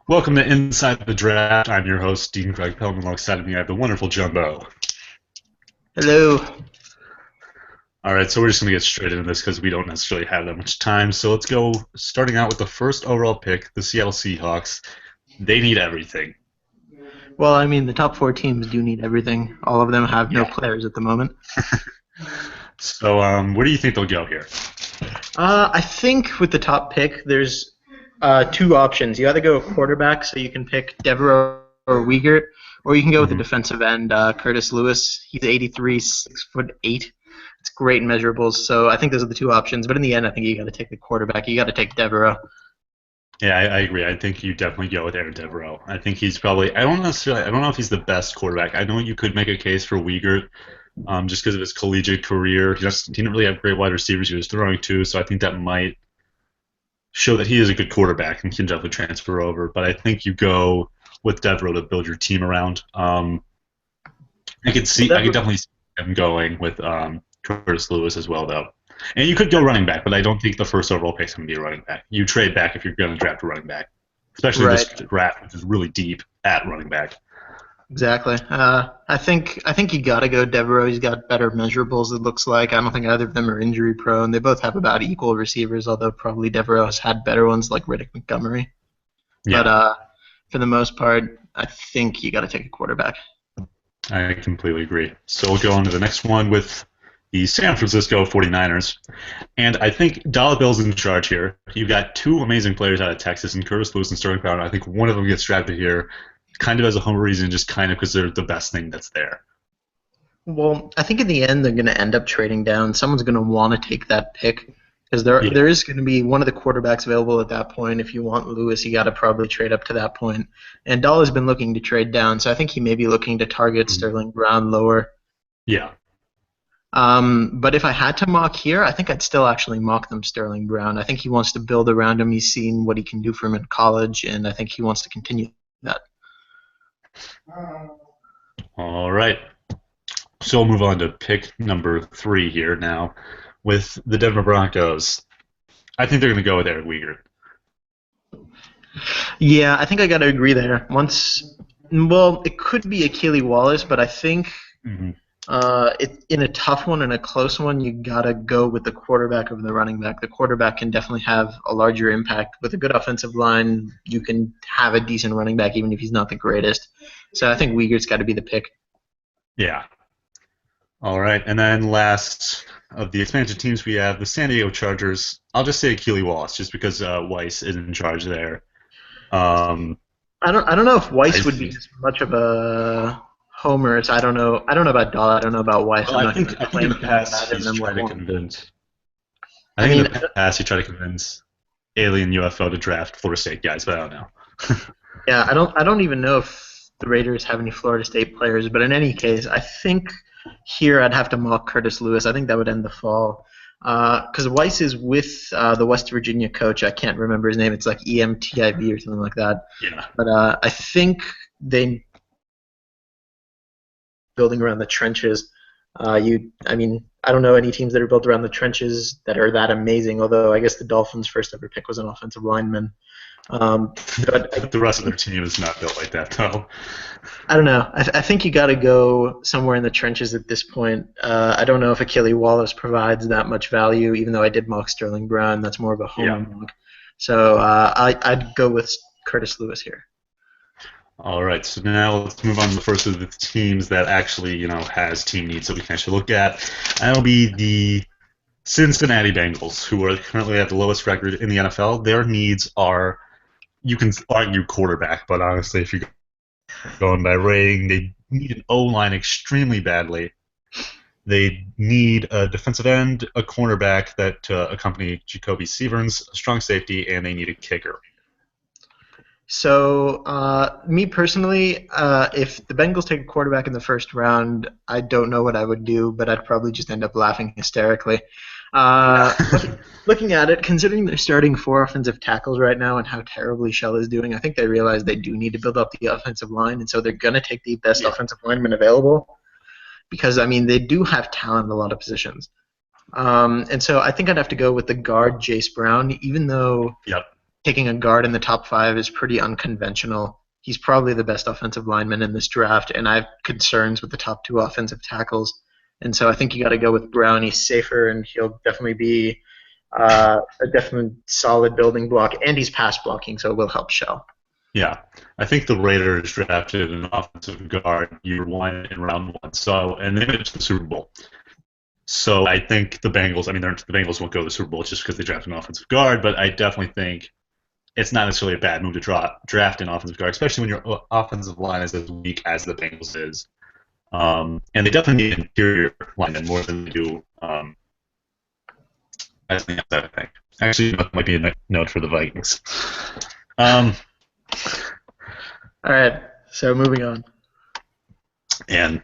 Welcome to Inside the Draft. I'm your host, Dean Craig Pellman. Alongside of me, I have the wonderful Jumbo. Hello. All right, so we're just going to get straight into this because we don't necessarily have that much time. So let's go, starting out with the first overall pick, the Seattle Seahawks. They need everything. Well, I mean, the top four teams do need everything. All of them have no Yeah. players at the moment. So where do you think they'll go here? I think with the top pick, there's two options. You either go quarterback, so you can pick Devereaux or Wiegert, or you can go with the Mhm. defensive end, Curtis Lewis. He's 83, 6'8". It's great measurables. So I think those are the two options. But in the end, I think you got to take the quarterback. You got to take Devereaux. Yeah, I agree. I think you definitely go with Aaron Devereaux. I think he's probably. I don't know if he's the best quarterback. I know you could make a case for Wiegert, just because of his collegiate career. He didn't really have great wide receivers he was throwing to, so I think that might show that he is a good quarterback and can definitely transfer over. But I think you go with Devereaux to build your team around. Well, I could definitely see him going with Curtis Lewis as well, though. And you could go running back, but I don't think the first overall pick is going to be a running back. You trade back if you're going to draft a running back, especially this right. draft, which is really deep at running back. Exactly. I think you got to go Devereaux. He's got better measurables. It looks like. I don't think either of them are injury prone. They both have about equal receivers, although probably Devereaux has had better ones like Riddick Montgomery. But Yeah, for the most part, I think you got to take a quarterback. I completely agree. So we'll go on to the next one with the San Francisco 49ers. And I think Dollar Bill's in charge here. You've got two amazing players out of Texas, and Curtis Lewis and Sterling Brown. I think one of them gets drafted here kind of as a home reason, just kind of because they're the best thing that's there. Well, I think in the end they're going to end up trading down. Someone's going to want to take that pick because there Yeah. is going to be one of the quarterbacks available at that point. If you want Lewis, you got to probably trade up to that point. And Dahl has been looking to trade down, so I think he may be looking to target Mhm. Sterling Brown lower. Yeah. But if I had to mock here, I think I'd still actually mock them Sterling Brown. I think he wants to build around him. He's seen what he can do for him in college, and I think he wants to continue that. All right. So we'll move on to pick number 3 here now with the Denver Broncos. I think they're going to go with Eric Weaver. Yeah, I think I got to agree there. Well, it could be Akili Wallace, but I think Mm-hmm. in a tough one and a close one, you got to go with the quarterback over the running back. The quarterback can definitely have a larger impact. With a good offensive line, you can have a decent running back even if he's not the greatest. So I think Uyghur's got to be the pick. Yeah. All right. And then last of the expansion teams, we have the San Diego Chargers. I'll just say Keely Wallace, just because Weiss is in charge there. Um, I don't know if I Weiss would be think. as much of a homer as I don't know. I don't know about Dahl. I don't know about Weiss. Well, I'm I not going to think. I think in claim the anything past about him he's unless tried I to want. convince. I I think in mean, the past he tried to convince Alien UFO to draft Florida State guys, but I don't know. yeah, I don't even know if the Raiders have any Florida State players, but in any case, I think here I'd have to mock Curtis Lewis. I think that would end the fall. Because Weiss is with the West Virginia coach. I can't remember his name. It's like EMTIV or something like that. Yeah. But I think they building around the trenches. I mean, I don't know any teams that are built around the trenches that are that amazing. Although I guess the Dolphins' first ever pick was an offensive lineman. But I But the rest of their team is not built like that, though. I don't know. I think you got to go somewhere in the trenches at this point. I don't know if Achille Wallace provides that much value, even though I did mock Sterling Brown. That's more of a homer Yeah. mock. So I'd go with Curtis Lewis here. All right, so now let's move on to the first of the teams that actually, has team needs that we can actually look at. That'll be the Cincinnati Bengals, who are currently at the lowest record in the NFL. Their needs are, you can argue quarterback, but honestly, if you're going by rating, they need an O-line extremely badly. They need a defensive end, a cornerback that accompany Jacoby Severns, a strong safety, and they need a kicker. So, me personally, if the Bengals take a quarterback in the first round, I don't know what I would do, but I'd probably just end up laughing hysterically. Looking at it, considering they're starting four offensive tackles right now and how terribly Shell is doing, I think they realize they do need to build up the offensive line, and so they're going to take the best Yeah. offensive lineman available because, I mean, they do have talent in a lot of positions. And so I think I'd have to go with the guard, Jace Brown, even though Yep. taking a guard in the top 5 is pretty unconventional. He's probably the best offensive lineman in this draft, and I have concerns with the top 2 offensive tackles. And so I think you got to go with Brown. He's safer, and he'll definitely be a definite solid building block, and he's pass blocking, so it will help Shell. Yeah, I think the Raiders drafted an offensive guard year 1 in round 1, and they made it to the Super Bowl. So I think the Bengals, the Bengals won't go to the Super Bowl just because they drafted an offensive guard, but I definitely think it's not necessarily a bad move to draft an offensive guard, especially when your offensive line is as weak as the Bengals is. And they definitely need interior linemen more than they do as the outside, I think. Actually, that might be a note for the Vikings. All right, so moving on. And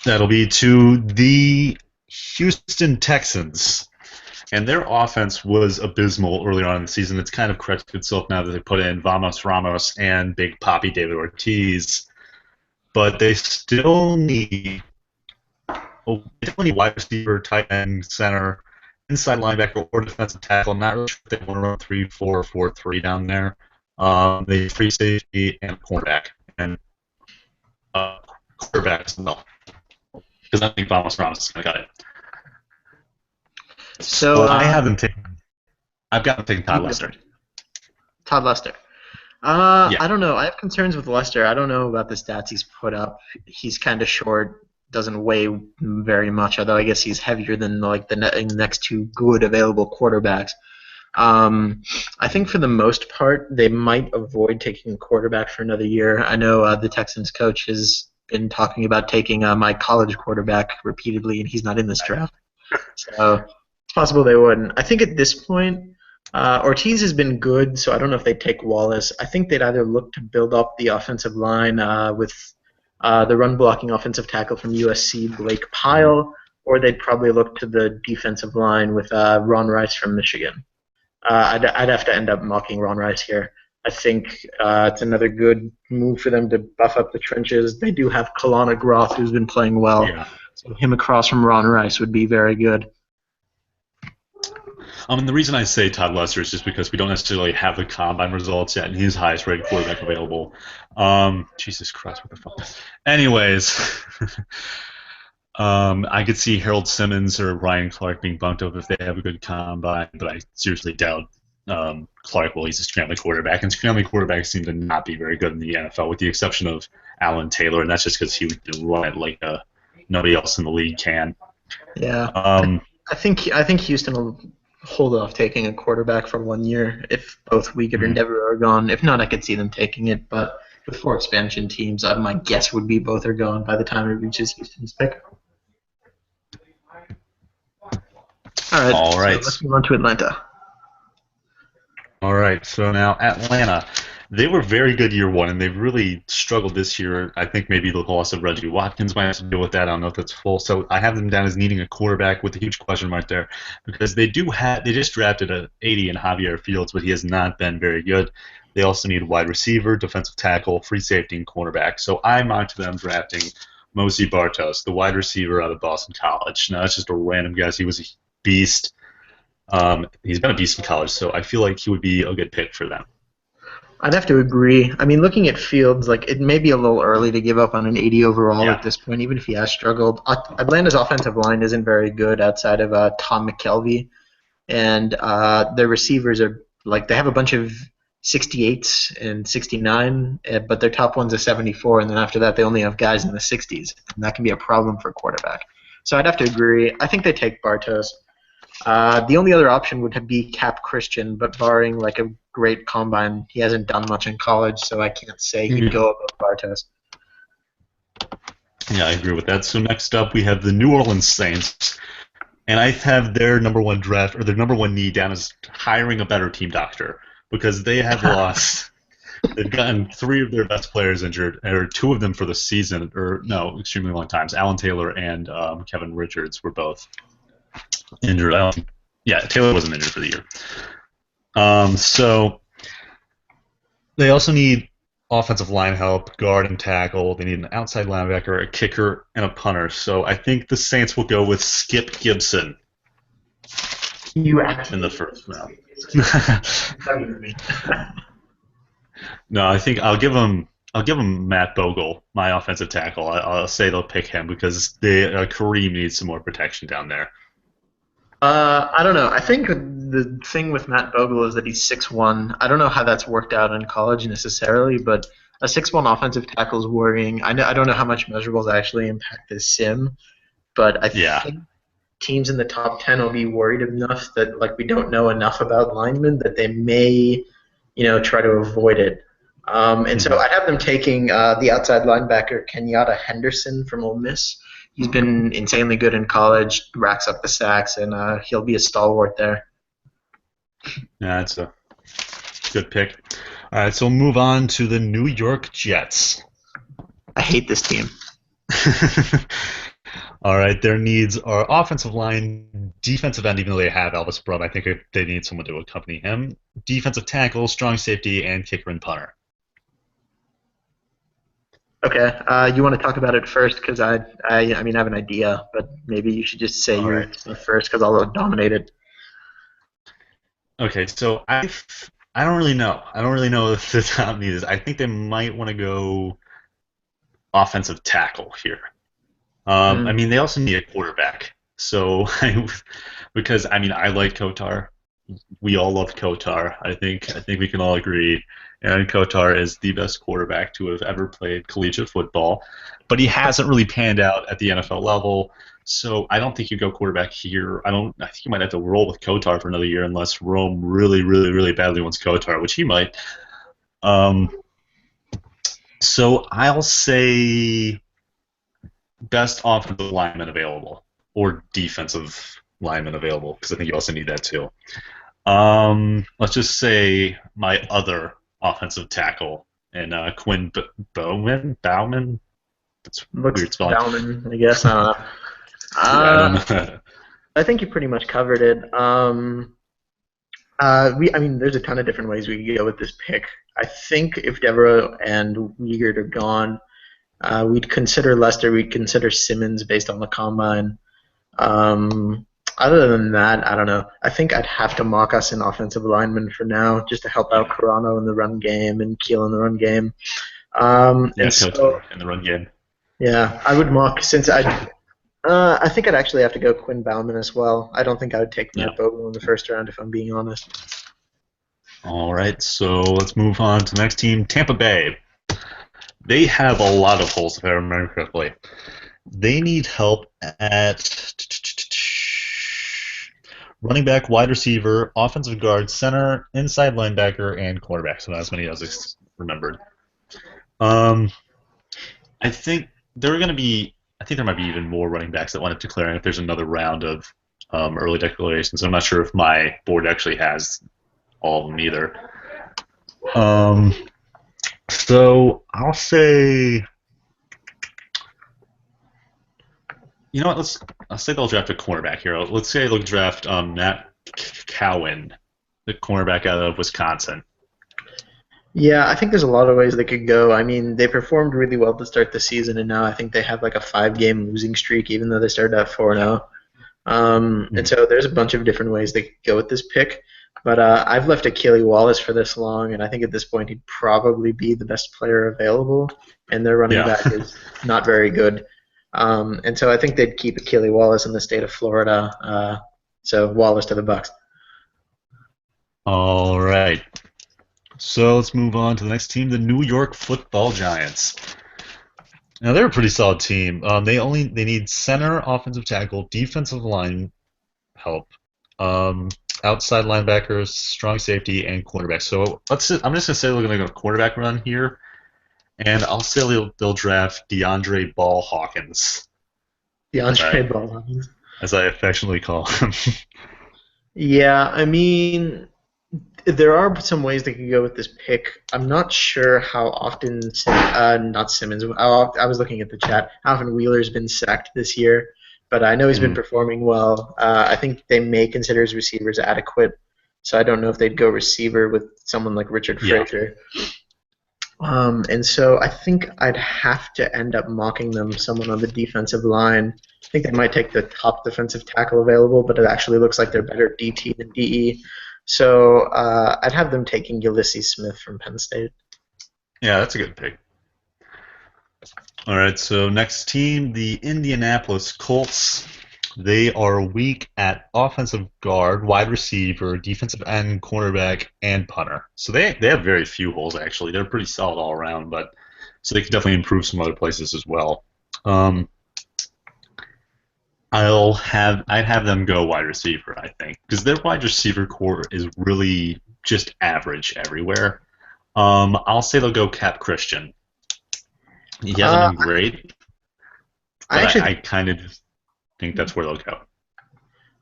that'll be to the Houston Texans. And their offense was abysmal earlier on in the season. It's kind of corrected itself now that they put in Vamos Ramos and Big Papi David Ortiz. But they still need wide receiver, tight end, center, inside linebacker, or defensive tackle. I'm not really sure if they want to run 3-4 or 4-3 down there. They need free safety and cornerback. And quarterback as well. Because I think Vamos Ramos is going to got it. So I have them taking. I've got them taking Todd Lester. Todd Lester. Yeah. I don't know. I have concerns with Lester. I don't know about the stats he's put up. He's kind of short, doesn't weigh very much. Although I guess he's heavier than like the next 2 good available quarterbacks. I think for the most part they might avoid taking a quarterback for another year. I know the Texans coach has been talking about taking my college quarterback repeatedly, and he's not in this draft. So it's possible they wouldn't. I think at this point, Ortiz has been good, so I don't know if they'd take Wallace. I think they'd either look to build up the offensive line with the run-blocking offensive tackle from USC, Blake Pyle, or they'd probably look to the defensive line with Ron Rice from Michigan. I'd have to end up mocking Ron Rice here. I think it's another good move for them to buff up the trenches. They do have Kalana Groth, who's been playing well. Yeah. So him across from Ron Rice would be very good. The reason I say Todd Lester is just because we don't necessarily have the combine results yet, and he's the highest rated quarterback available. Jesus Christ, what the fuck? Anyways, I could see Harold Simmons or Ryan Clark being bumped up if they have a good combine, but I seriously doubt Clark will. He's a scrambling quarterback, and scrambling quarterbacks seem to not be very good in the NFL, with the exception of Alan Taylor, and that's just because he would run it like nobody else in the league can. Yeah. I think Houston will hold off taking a quarterback for 1 year if both Wiegert and Devereaux are gone. If not, I could see them taking it, but with 4 expansion teams, my guess would be both are gone by the time it reaches Houston's pick. All right. So let's move on to Atlanta. All right. So now Atlanta, they were very good year 1, and they've really struggled this year. I think maybe the loss of Reggie Watkins might have to deal with that. I don't know if that's full. So I have them down as needing a quarterback with a huge question mark there, because they just drafted an 80 in Javier Fields, but he has not been very good. They also need a wide receiver, defensive tackle, free safety, and cornerback. So I marked them drafting Mosey Bartos, the wide receiver out of Boston College. Now, that's just a random guess. He was a beast. He's been a beast in college, so I feel like he would be a good pick for them. I'd have to agree. Looking at Fields, it may be a little early to give up on an 80 overall at this point, even if he has struggled. Atlanta's offensive line isn't very good outside of Tom McKelvey, and their receivers are they have a bunch of 68s and 69, but their top one's a 74, and then after that they only have guys in the 60s, and that can be a problem for a quarterback. So I'd have to agree. I think they take Bartos. The only other option would be Cap Christian, but barring a great combine, he hasn't done much in college, so I can't say he'd go above Bartos. Yeah, I agree with that. So next up, we have the New Orleans Saints, and I have their number 1 draft, or their number 1 need down as hiring a better team doctor, because they have lost. They've gotten 3 of their best players injured, or 2 of them for the season, or no, extremely long times. Alan Taylor and Kevin Richards were both injured. Taylor wasn't injured for the year. So they also need offensive line help, guard and tackle. They need an outside linebacker, a kicker, and a punter. So I think the Saints will go with Skip Gibson in the first round. No, I think I'll give him Matt Bogle, my offensive tackle. I'll say they'll pick him because Kareem needs some more protection down there. I don't know. I think the thing with Matt Bogle is that he's 6'1". I don't know how that's worked out in college necessarily, but a 6'1" offensive tackle is worrying. I don't know how much measurables actually impact his sim, but I Yeah. think teams in the top 10 will be worried enough that like we don't know enough about linemen that they may, try to avoid it. And so Mhm. I'd have them taking the outside linebacker Kenyatta Henderson from Ole Miss. He's been insanely good in college, racks up the sacks, and he'll be a stalwart there. Yeah, that's a good pick. All right, so we'll move on to the New York Jets. I hate this team. All right, their needs are offensive line, defensive end, even though they have Elvis Brum. I think they need someone to accompany him. Defensive tackle, strong safety, and kicker and punter. Okay, you want to talk about it first because I mean, I have an idea, but maybe you should just say All your right. stuff first because I'll dominate it. Okay, so I don't really know. I don't really know if the top need is. I think they might want to go offensive tackle here. I Mm. mean, they also need a quarterback. So, because I mean, I like Kotar. We all love Kotar. I think we can all agree. Aaron Kotar is the best quarterback to have ever played collegiate football, but he hasn't really panned out at the NFL level. So I don't think you go quarterback here. I don't. I think you might have to roll with Kotar for another year unless Rome really, really, really badly wants Kotar, which he might. Um, so I'll say best offensive lineman available or defensive lineman available because I think you also need that too. Let's just say my other offensive tackle and Quinn Bowman. That's Looks weird spelling. Bauman, I guess. I don't know. Yeah, I don't Uh, know. I think you pretty much covered it. I mean, there's a ton of different ways we could go with this pick. I think if Devereaux and Wiegert are gone, we'd consider Lester. We'd consider Simmons based on the combine. Um, Other than that, I don't know. I think I'd have to mock us an offensive lineman for now, just to help out Yeah, Carano in the run game and Keel in the run game. And yeah, so, Kotar in the run game. yeah, I would mock since I think I'd actually have to go Quinn Bauman as well. I don't think I would take Yeah. Matt Bogle in the first round if I'm being honest. All right, so let's move on to the next team, Tampa Bay. They have a lot of holes, if I remember correctly. They need help at running back, wide receiver, offensive guard, center, inside linebacker, and cornerback. So not as many as I remembered. Um, I think there are going to be. I think there might be even more running backs that wind up declaring if there's another round of early declarations. I'm not sure if my board actually has all of them either. Um, so I'll say, you know what? I'll say they'll draft a cornerback here. Let's say they'll draft Matt Cowan, the cornerback out of Wisconsin. Yeah, I think there's a lot of ways they could go. I mean, they performed really well to start the season, and now I think they have like a 5-game losing streak, even though they started at 4-0. And Hmm. so there's a bunch of different ways they could go with this pick. But I've left Achille Wallace for this long, and I think at this point he'd probably be the best player available, and their running Yeah. back is not very good. And so I think they'd keep Achille Wallace in the state of Florida. So Wallace to the Bucks. All right. So let's move on to the next team, the New York Football Giants. Now they're a pretty solid team. They need center, offensive tackle, defensive line help, um, outside linebackers, strong safety, and quarterback. So I'm just gonna say they're gonna go quarterback run here, and I'll say they'll draft DeAndre Ball Hawkins, DeAndre right, Ball. as I affectionately call him. Yeah, I mean, there are some ways they could go with this pick. I'm not sure how often, not Simmons. I was looking at the chat. How often Wheeler's been sacked this year, but I know he's been Mhm. performing well. I think they may consider his receivers adequate, so I don't know if they'd go receiver with someone like Richard Yeah. Frazier. And so I think I'd have to end up mocking them, someone on the defensive line. I think they might take the top defensive tackle available, but it actually looks like they're better DT than DE. So I'd have them taking Ulysses Smith from Penn State. Yeah, that's a good pick. All right, so next team, the Indianapolis Colts. They are weak at offensive guard, wide receiver, defensive end, cornerback, and punter. So they have very few holes actually. They're pretty solid all around, but so they could definitely improve some other places as well. I'd have them go wide receiver, I think, because their wide receiver core is really just average everywhere. I'll say they'll go Cap Christian. He hasn't been great, but I kind of just think that's where they'll go.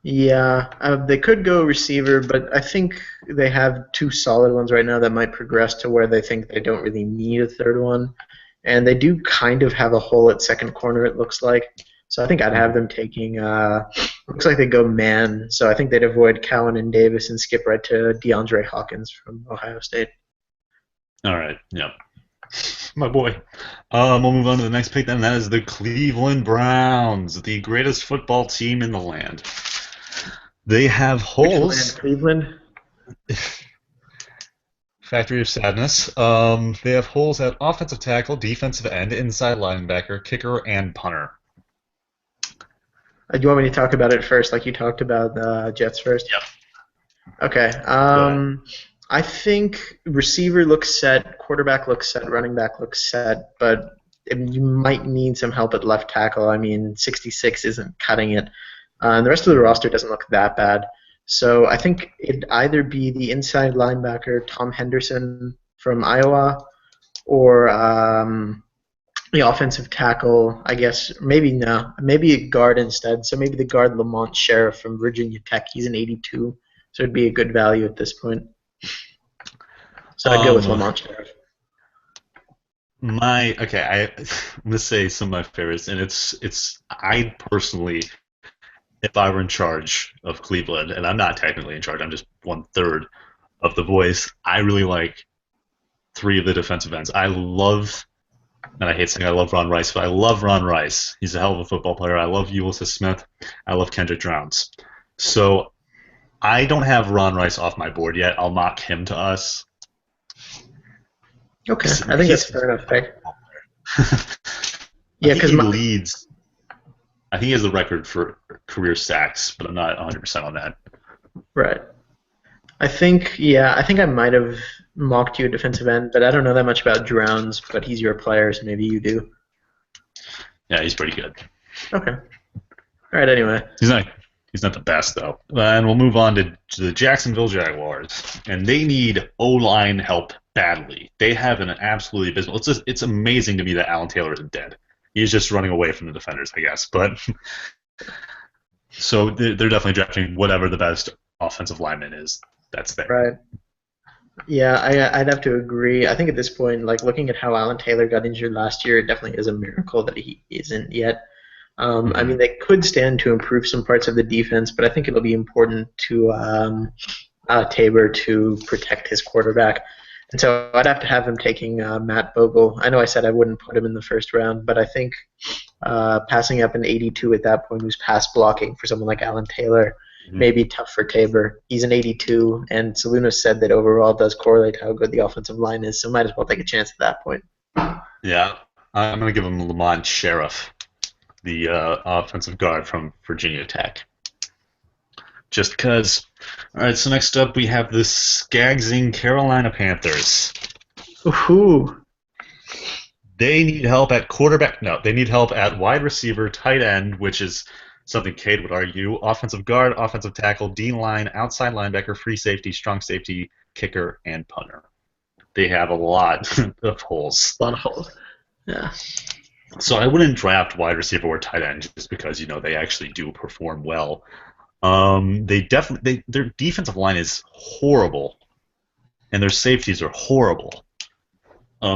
Yeah, they could go receiver, but I think they have two solid ones right now that might progress to where they think they don't really need a third one. And they do kind of have a hole at second corner, it looks like. So I think I'd have them taking, looks like they go man. So I think they'd avoid Cowan and Davis and skip right to DeAndre Hawkins from Ohio State. All right, yep. My boy. We'll move on to the next pick then. That is the Cleveland Browns, the greatest football team in the land. They have holes. Cleveland? Factory of Sadness. They have holes at offensive tackle, defensive end, inside linebacker, kicker, and punter. Do you want me to talk about it first, like you talked about Jets first? Yep. Okay. I think receiver looks set, quarterback looks set, running back looks set, but you might need some help at left tackle. I mean, 66 isn't cutting it. And the rest of the roster doesn't look that bad. So I think it'd either be the inside linebacker, Tom Henderson from Iowa, or the offensive tackle, I guess, maybe a guard instead. So maybe the guard Lamont Sheriff from Virginia Tech. He's an 82, so it'd be a good value at this point. So I'd go with Lamont Sheriff. I'm gonna say some of my favorites, and it's I personally, if I were in charge of Cleveland, and I'm not technically in charge, I'm just 1/3 of the voice. I really like 3 of the defensive ends. I love, and I hate saying I love Ron Rice, but I love Ron Rice. He's a hell of a football player. I love Ulysses Smith. I love Kendrick Drowns. So I don't have Ron Rice off my board yet. I'll mock him to us. Okay, I think that's fair enough pick. Yeah, because he leads. I think he has the record for career sacks, but I'm not 100% on that. Right. I think I might have mocked you a defensive end, but I don't know that much about Drowns, but he's your player, so maybe you do. Yeah, he's pretty good. Okay. All right, anyway. He's not the best, though. And we'll move on to the Jacksonville Jaguars. And they need O-line help badly. They have an absolutely abysmal... It's amazing to me that Alan Taylor isn't dead. He's just running away from the defenders, I guess. But so they're definitely drafting whatever the best offensive lineman is. That's there. Right. Yeah, I'd have to agree. I think at this point, like looking at how Alan Taylor got injured last year, it definitely is a miracle that he isn't yet. I mean, they could stand to improve some parts of the defense, but I think it'll be important to Tabor to protect his quarterback. And so I'd have to have him taking Matt Bogle. I know I said I wouldn't put him in the first round, but I think passing up an 82 at that point who's pass blocking for someone like Alan Taylor may be tough for Tabor. He's an 82, and Salunas said that overall does correlate how good the offensive line is, so might as well take a chance at that point. Yeah, I'm going to give him Lamont Sheriff, the offensive guard from Virginia Tech. Just because. All right, so next up we have the Skaggsing Carolina Panthers. Ooh. They need help at quarterback. No, they need help at wide receiver, tight end, which is something Cade would argue, offensive guard, offensive tackle, D-line, outside linebacker, free safety, strong safety, kicker, and punter. They have a lot of holes. A lot of holes. Yeah. So I wouldn't draft wide receiver or tight end just because they actually do perform well. Their defensive line is horrible, and their safeties are horrible.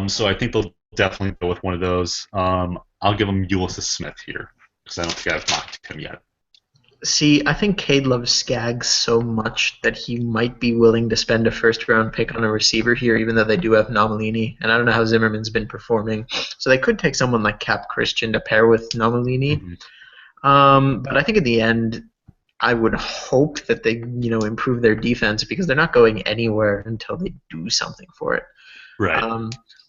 So I think they'll definitely go with one of those. I'll give them Ulysses Smith here because I don't think I've mocked him yet. See, I think Cade loves Skaggs so much that he might be willing to spend a first-round pick on a receiver here, even though they do have Nomalini. And I don't know how Zimmerman's been performing. So they could take someone like Cap Christian to pair with Nomalini. Mm-hmm. But I think in the end, I would hope that they, improve their defense because they're not going anywhere until they do something for it. Right.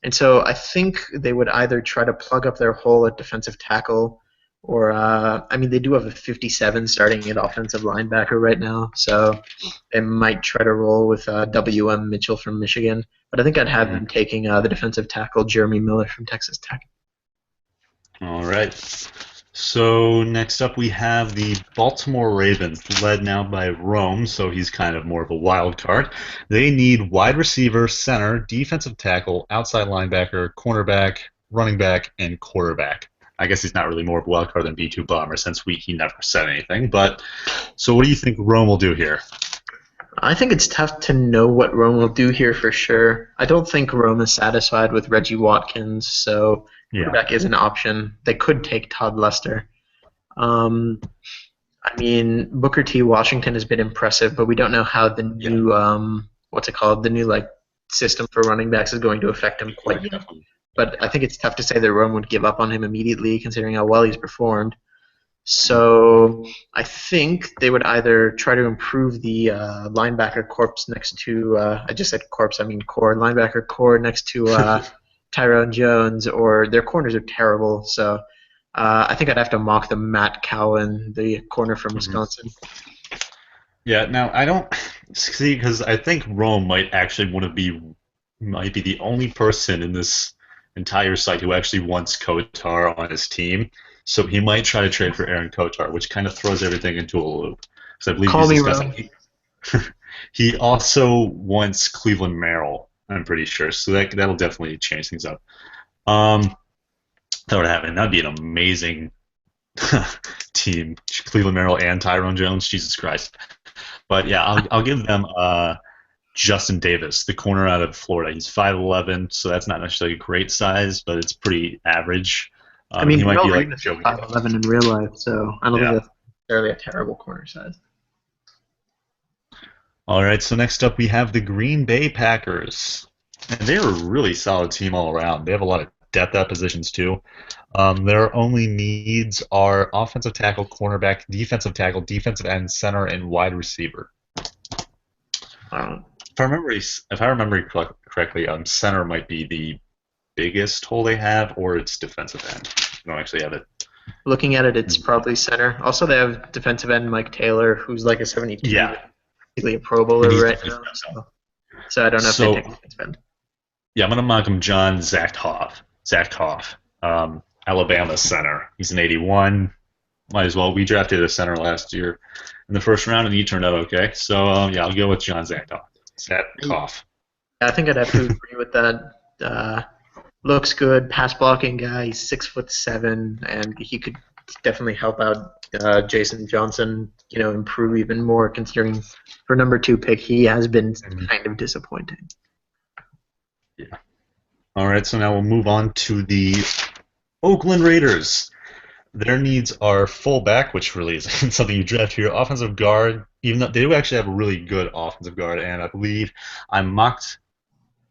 And so I think they would either try to plug up their hole at defensive tackle, or I mean, they do have a 57 starting at offensive linebacker right now, so they might try to roll with W.M. Mitchell from Michigan. But I think I'd have them taking the defensive tackle Jeremy Miller from Texas Tech. All right. So next up we have the Baltimore Ravens, led now by Rome, so he's kind of more of a wild card. They need wide receiver, center, defensive tackle, outside linebacker, cornerback, running back, and quarterback. I guess he's not really more of a wild card than B2 Bomber since he never said anything. But so what do you think Rome will do here? I think it's tough to know what Rome will do here for sure. I don't think Rome is satisfied with Reggie Watkins, so quarterback is an option. They could take Todd Lester. I mean, Booker T. Washington has been impressive, but we don't know how the new the new system for running backs is going to affect him quite yet. But I think it's tough to say that Rome would give up on him immediately, considering how well he's performed. So I think they would either try to improve the linebacker corps next to I just said corps, I mean core linebacker core next to Tyrone Jones, or their corners are terrible. So I think I'd have to mock the Matt Cowan, the corner from Wisconsin. Yeah, now I don't see, because I think Rome might be the only person in this entire site who actually wants Kotar on his team. So he might try to trade for Aaron Kotar, which kind of throws everything into a loop. Because I believe he's discussing. He also wants Cleveland Merrill, I'm pretty sure. So that'll definitely change things up. That would happen. That'd be an amazing team. Cleveland Merrill and Tyrone Jones. Jesus Christ. But yeah, I'll give them Justin Davis, the corner out of Florida. He's 5'11", so that's not necessarily a great size, but it's pretty average. I mean, he might be like 5'11" in real life, so I don't think that's necessarily a terrible corner size. All right, so next up we have the Green Bay Packers. And they're a really solid team all around. They have a lot of depth at positions, too. Their only needs are offensive tackle, cornerback, defensive tackle, defensive end, center, and wide receiver. If I remember correctly, center might be the biggest hole they have, or it's defensive end. I don't actually have it. Looking at it, it's probably center. Also, they have defensive end Mike Taylor, who's like a 72. Yeah. Basically a Pro Bowler right now. So I don't know if they take defensive end. Yeah, I'm going to mock him Zach Hoff, Alabama center. He's an 81. Might as well. We drafted a center last year in the first round, and he turned out okay. So, I'll go with Zach Hoff. I think I'd have to agree with that. Looks good, pass blocking guy. He's 6'7", and he could definitely help out Jason Johnson. Improve even more, considering for number 2 pick he has been kind of disappointing. Yeah. All right, so now we'll move on to the Oakland Raiders. Their needs are fullback, which really isn't something you draft here. Offensive guard, even though they do actually have a really good offensive guard, and I believe I mocked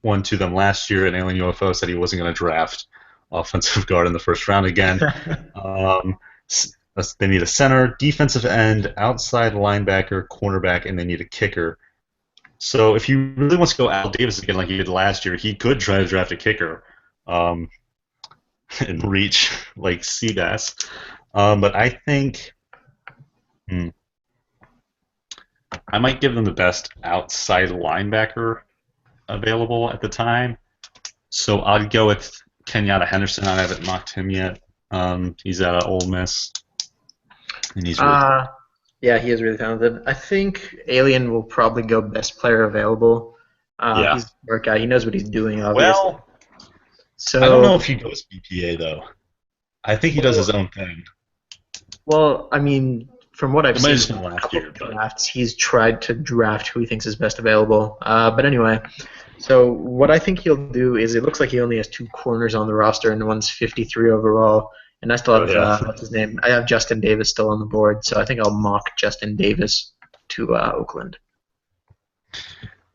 one to them last year, and Alien UFO said he wasn't going to draft offensive guard in the first round again. They need a center, defensive end, outside linebacker, cornerback, and they need a kicker. So if he really wants to go Al Davis again like he did last year, he could try to draft a kicker and reach like Seabass. But I think I might give them the best outside linebacker available at the time. So I'd go with Kenyatta Henderson. I haven't mocked him yet. He's at Ole Miss. And he's really yeah, he is really talented. I think Alien will probably go best player available. He's a smart guy. He knows what he's doing, obviously. Well, so, I don't know if he goes BPA, though. I think he does his own thing. Well, I mean, from what I've seen in last year, drafts, he's tried to draft who he thinks is best available. But anyway, so what I think he'll do is it looks like he only has 2 corners on the roster, and one's 53 overall. And I still have, what's his name? I have Justin Davis still on the board, so I think I'll mock Justin Davis to Oakland.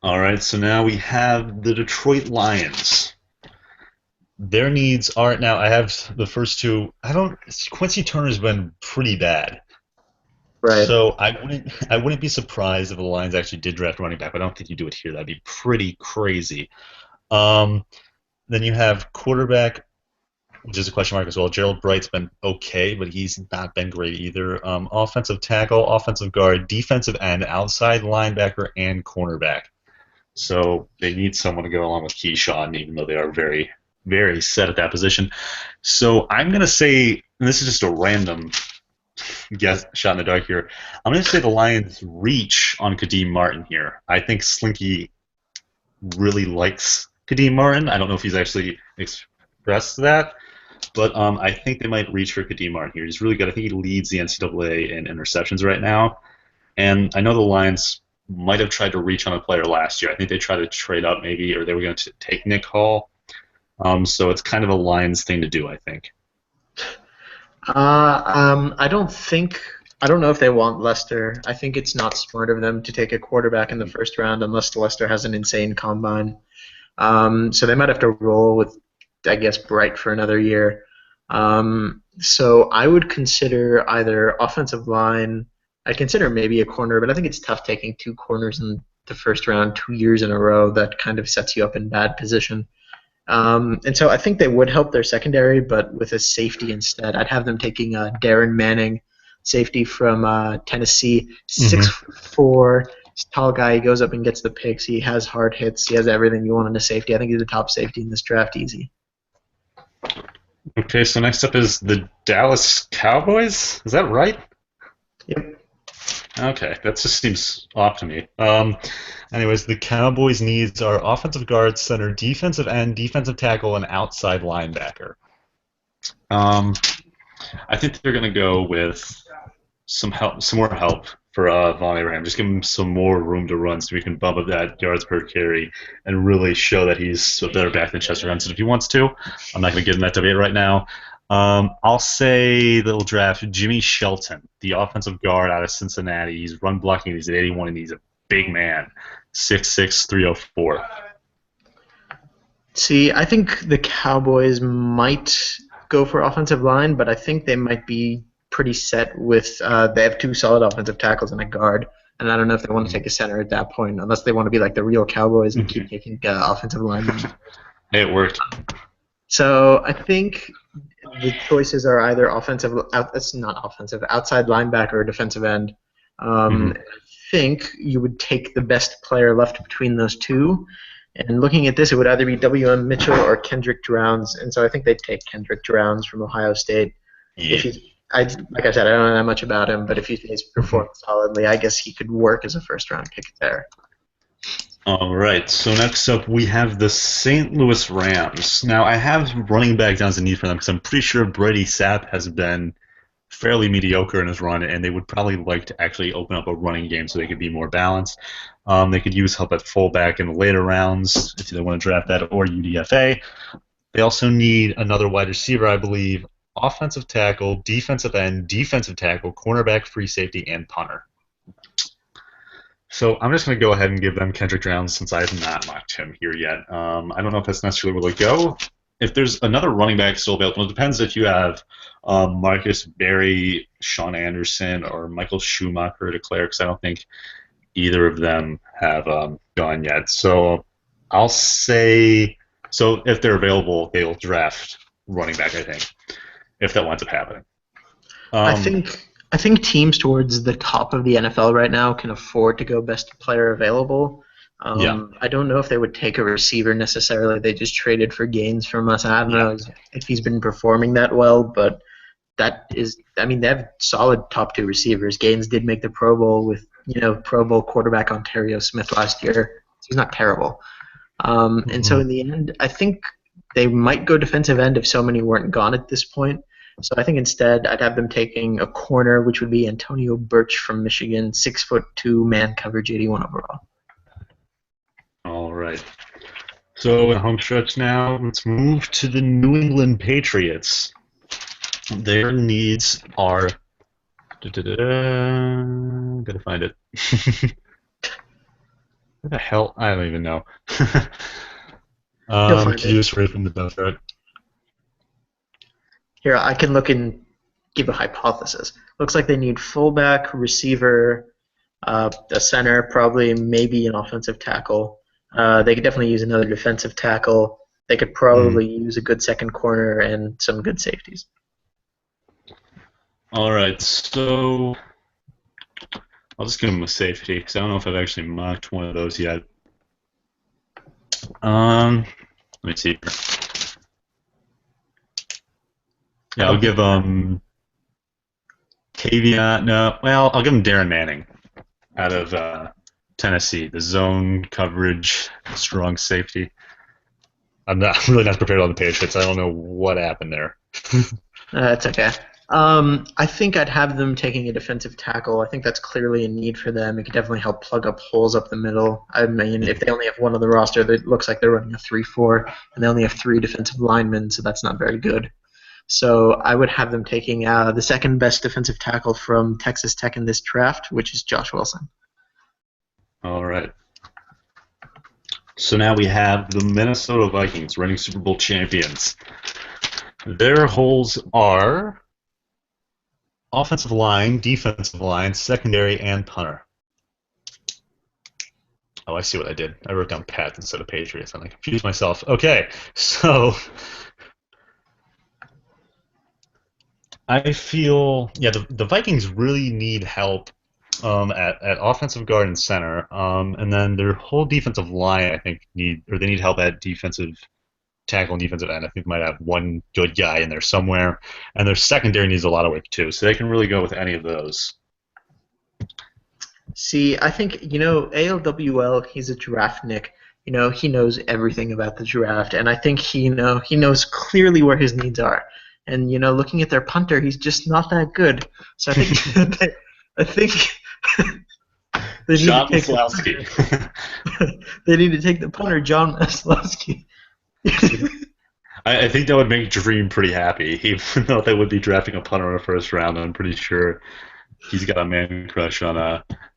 All right, so now we have the Detroit Lions. Their needs are, now I have the first 2. Quincy Turner's been pretty bad. Right. So I wouldn't be surprised if the Lions actually did draft running back, but I don't think you do it here. That'd be pretty crazy. Um, then you have quarterback, which is a question mark as well. Gerald Bright's been okay, but he's not been great either. Offensive tackle, offensive guard, defensive end, outside linebacker, and cornerback. So they need someone to go along with Keyshawn, even though they are very, very set at that position. So I'm going to say, and this is just a random guess, shot in the dark here. I'm going to say the Lions reach on Kadeem Martin here. I think Slinky really likes Kadeem Martin. I don't know if he's actually expressed that, but I think they might reach for Kadeem Martin here. He's really good. I think he leads the NCAA in interceptions right now. And I know the Lions might have tried to reach on a player last year. I think they tried to trade up maybe, or they were going to take Nick Hall. So it's kind of a Lions thing to do, I think. I don't think. I don't know if they want Lester. I think it's not smart of them to take a quarterback in the first round unless Lester has an insane combine. So they might have to roll with, I guess, Bright for another year. So I would consider either offensive line. I'd consider maybe a corner, but I think it's tough taking two corners in the first round 2 years in a row. That kind of sets you up in bad position. And so I think they would help their secondary, but with a safety instead. I'd have them taking Darren Manning, safety from Tennessee, 6'4", tall guy. He goes up and gets the picks. He has hard hits. He has everything you want in a safety. I think he's the top safety in this draft, easy. Okay, so next up is the Dallas Cowboys. Is that right? Yep. Okay, that just seems off to me. Anyways, the Cowboys' needs are offensive guard, center, defensive end, defensive tackle, and outside linebacker. I think they're going to go with some help, some more help for Von Abraham. Just give him some more room to run so we can bump up that yards per carry and really show that he's a better back than Chester Benson if he wants to. I'm not going to get in that debate right now. I'll say they'll draft Jimmy Shelton, the offensive guard out of Cincinnati. He's run blocking. He's at 81, and he's a big man, 6'6", 304. See, I think the Cowboys might go for offensive line, but I think they might be pretty set with they have two solid offensive tackles and a guard, and I don't know if they want to take a center at that point, unless they want to be like the real Cowboys and keep taking offensive linemen. It worked. So I think the choices are either outside linebacker or defensive end. I think you would take the best player left between those two. And looking at this, it would either be W.M. Mitchell or Kendrick Drowns. And so I think they'd take Kendrick Drowns from Ohio State. Yeah. Like I said, I don't know that much about him, but if he's performed solidly, I guess he could work as a first-round pick there. All right, so next up we have the St. Louis Rams. Now, I have running back down as a need for them because I'm pretty sure Brady Sapp has been fairly mediocre in his run, and they would probably like to actually open up a running game so they could be more balanced. They could use help at fullback in the later rounds if they want to draft that, or UDFA. They also need another wide receiver, I believe, offensive tackle, defensive end, defensive tackle, cornerback, free safety, and punter. So I'm just going to go ahead and give them Kendrick Drowns since I have not mocked him here yet. I don't know if that's necessarily where they go. If there's another running back still available, it depends if you have Marcus Berry, Sean Anderson, or Michael Schumacher to declare, because I don't think either of them have gone yet. So I'll say, so if they're available, they'll draft running back, I think, if that winds up happening. I think teams towards the top of the NFL right now can afford to go best player available. I don't know if they would take a receiver necessarily. They just traded for Gaines from us. I don't know if he's been performing that well, but that is, I mean, they have solid top two receivers. Gaines did make the Pro Bowl with, Pro Bowl quarterback Ontario Smith last year. He's not terrible. And so in the end, I think they might go defensive end if so many weren't gone at this point. So I think instead I'd have them taking a corner, which would be Antonio Birch from Michigan, 6'2", man coverage, 81 overall. All right. So in home stretch now, let's move to the New England Patriots. Their needs are... Gotta find it. What the hell? I don't even know. Can you just read from the best, right? Here, I can look in give a hypothesis. Looks like they need fullback, receiver, a center, probably maybe an offensive tackle. They could definitely use another defensive tackle. They could probably use a good second corner and some good safeties. All right, so I'll just give him a safety because I don't know if I've actually mocked one of those yet. Let me see here. Yeah, I'll give Tavion. No, well, I'll give him Darren Manning out of Tennessee. The zone coverage, strong safety. I'm really not prepared on the Patriots. I don't know what happened there. That's okay. I think I'd have them taking a defensive tackle. I think that's clearly a need for them. It could definitely help plug up holes up the middle. I mean, if they only have one on the roster, it looks like they're running a 3-4, and they only have 3 defensive linemen, so that's not very good. So I would have them taking the second best defensive tackle from Texas Tech in this draft, which is Josh Wilson. All right. So now we have the Minnesota Vikings, reigning Super Bowl champions. Their holes are offensive line, defensive line, secondary, and punter. Oh, I see what I did. I wrote down Pats instead of Patriots, and I confused myself. Okay, so I feel, yeah, the Vikings really need help at offensive guard and center, and then their whole defensive line, I think, they need help at defensive tackle and defensive end. I think they might have one good guy in there somewhere, and their secondary needs a lot of work too. So they can really go with any of those. See, I think ALWL. He's a draftnik. He knows everything about the draft, and I think he knows clearly where his needs are. And looking at their punter, he's just not that good. So I think they need John to take Maslowski. they need to take the punter, John Maslowski. I think that would make Dream pretty happy, even though they would be drafting a punter in the first round. I'm pretty sure he's got a man crush on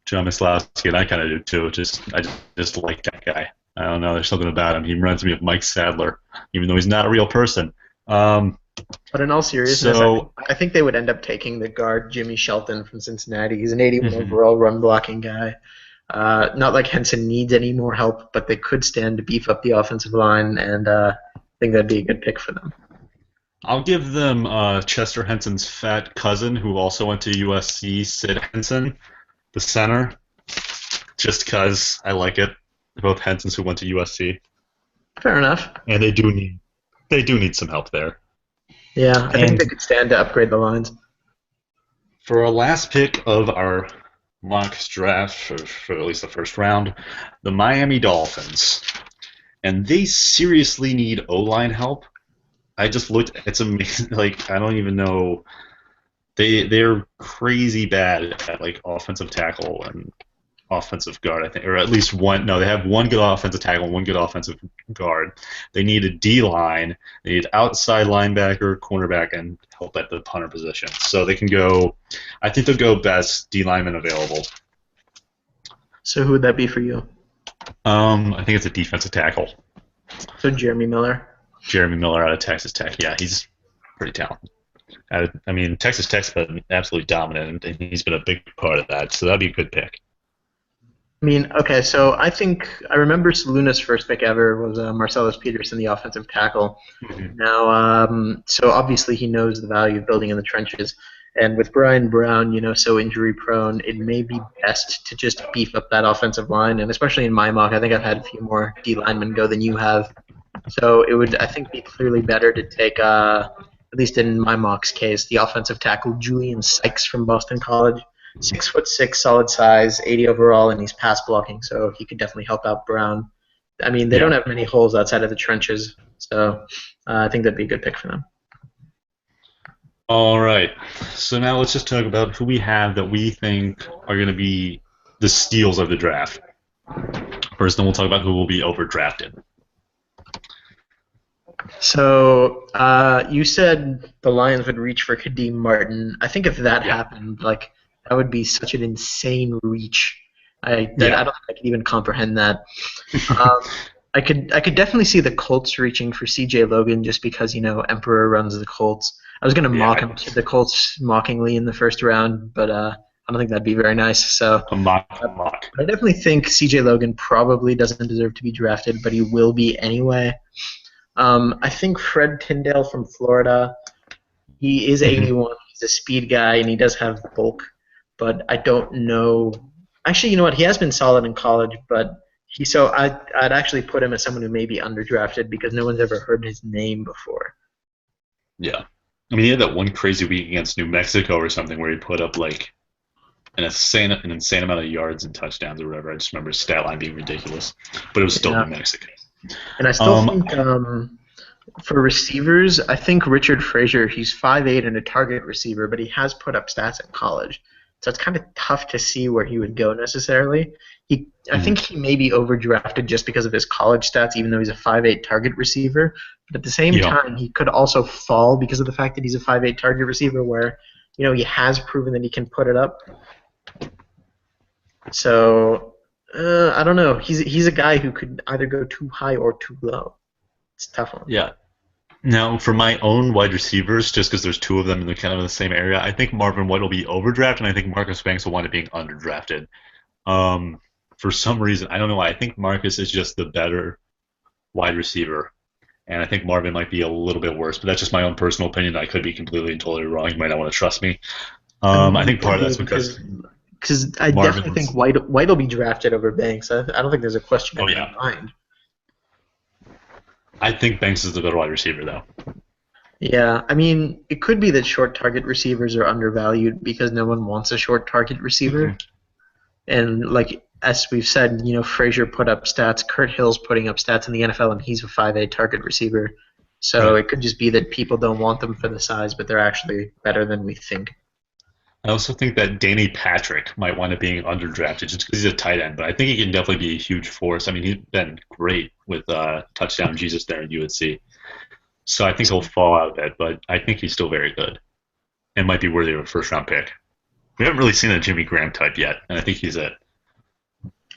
John Maslowski, and I kind of do too. I just like that guy. I don't know. There's something about him. He reminds me of Mike Sadler, even though he's not a real person. But in all seriousness, I think they would end up taking the guard Jimmy Shelton from Cincinnati. He's an 81 overall run blocking guy. Not like Henson needs any more help, but they could stand to beef up the offensive line, and I think that'd be a good pick for them. I'll give them Chester Henson's fat cousin, who also went to USC, Sid Henson, the center, just because I like it. They're both Hensons who went to USC. Fair enough. And they do need some help there. Yeah, I think they could stand to upgrade the lines. For our last pick of our mock draft, for at least the first round, the Miami Dolphins. And they seriously need O-line help. I just looked, it's amazing, like, I don't even know, they're crazy bad at, like, offensive tackle and offensive guard, I think, or at least one. No, they have one good offensive tackle and one good offensive guard. They need a D-line. They need outside linebacker, cornerback, and help at the punter position. So they can go. I think they'll go best D-lineman available. So who would that be for you? I think it's a defensive tackle. So Jeremy Miller. Jeremy Miller out of Texas Tech. Yeah, he's pretty talented. I mean, Texas Tech's been absolutely dominant, and he's been a big part of that. So that'd be a good pick. I mean, okay, so I think I remember Saluna's first pick ever was Marcellus Peterson, the offensive tackle. Mm-hmm. Now, so obviously he knows the value of building in the trenches. And with Brian Brown, so injury prone, it may be best to just beef up that offensive line. And especially in my mock, I think I've had a few more D linemen go than you have. So it would, I think, be clearly better to take, at least in my mock's case, the offensive tackle Julian Sykes from Boston College. 6'6", solid size, 80 overall, and he's pass blocking, so he could definitely help out Brown. I mean, they don't have many holes outside of the trenches, so I think that'd be a good pick for them. All right, so now let's just talk about who we have that we think are going to be the steals of the draft. First, then we'll talk about who will be overdrafted. So you said the Lions would reach for Kadeem Martin. I think if that happened, like, that would be such an insane reach. I don't think I can even comprehend that. I could definitely see the Colts reaching for C.J. Logan just because Emperor runs the Colts. I was gonna mock Yeah, him to the Colts mockingly in the first round, but I don't think that'd be very nice. So a mock, uh, mock. I definitely think C.J. Logan probably doesn't deserve to be drafted, but he will be anyway. I think Fred Tyndale from Florida. He is Mhm. 81. He's a speed guy, and he does have bulk, but I don't know. Actually, you know what? He has been solid in college, but I'd actually put him as someone who may be underdrafted because no one's ever heard his name before. Yeah. I mean, he had that one crazy week against New Mexico or something where he put up like an insane amount of yards and touchdowns or whatever. I just remember his stat line being ridiculous, but it was still Yeah, New Mexico. and I still Um, think for receivers, I think Richard Frazier. He's 5'8" and a target receiver, but he has put up stats in college, so it's kind of tough to see where he would go necessarily. I mhm. think he may be overdrafted just because of his college stats, even though he's a 5'8" target receiver. But at the same Yeah, time, he could also fall because of the fact that he's a 5'8" target receiver, where he has proven that he can put it up. So I don't know. He's a guy who could either go too high or too low. It's a tough one. yeah. Now, for my own wide receivers, just because there's two of them in the kind of the same area, I think Marvin White will be overdrafted, and I think Marcus Banks will wind up being underdrafted. Um, for some reason, I don't know why. I think Marcus is just the better wide receiver, and I think Marvin might be a little bit worse. But that's just my own personal opinion. I could be completely and totally wrong. You might not want to trust me. I mean, I you think part could of that's be because because I definitely think Marvin's. White will be drafted over Banks. I don't think there's a question Oh in my yeah, mind. I think Banks is the better wide receiver though. Yeah, I mean, it could be that short target receivers are undervalued because no one wants a short target Hmm. receiver. And like as we've said, Frazier put up stats. Kurt Hill's putting up stats in the NFL, and he's a 5'8" target receiver. So Right. it could just be that people don't want them for the size, but they're actually better than we think. I also think that Danny Patrick might wind up being underdrafted just because he's a tight end, but I think he can definitely be a huge force. I mean, he's been great with touchdown Jesus there in UNC. So I think he'll fall out a bit, but I think he's still very good and might be worthy of a first round pick. We haven't really seen a Jimmy Graham type yet, and I think he's it.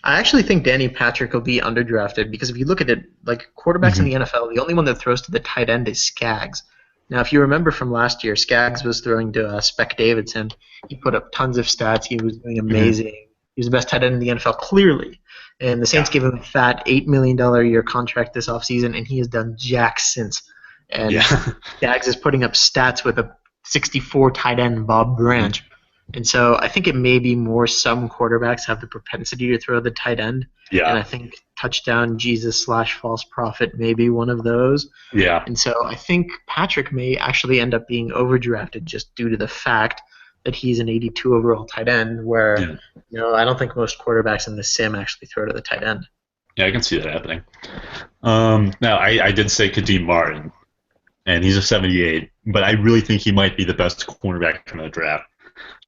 I actually think Danny Patrick will be underdrafted because if you look at it, like quarterbacks in Hmm. the NFL, the only one that throws to the tight end is Skaggs. Now, if you remember from last year, Skaggs was throwing to Spec Davidson. He put up tons of stats. He was doing Hmm. amazing. He was the best tight end in the NFL, clearly. And the Saints Yeah, gave him a fat $8 million a year contract this offseason, and he has done jack since. And yeah, Skaggs is putting up stats with a 64 tight end Bob Mhm. Branch. And so I think it may be more some quarterbacks have the propensity to throw the tight end. And yeah, I think touchdown Jesus slash false prophet may be one of those. yeah, And so I think Patrick may actually end up being overdrafted just due to the fact that he's an 82 overall tight end, where yeah. I don't think most quarterbacks in the sim actually throw to the tight end. Yeah, I can see that happening. Now, I did say Kadeem Martin, and he's a 78, but I really think he might be the best cornerback in the draft.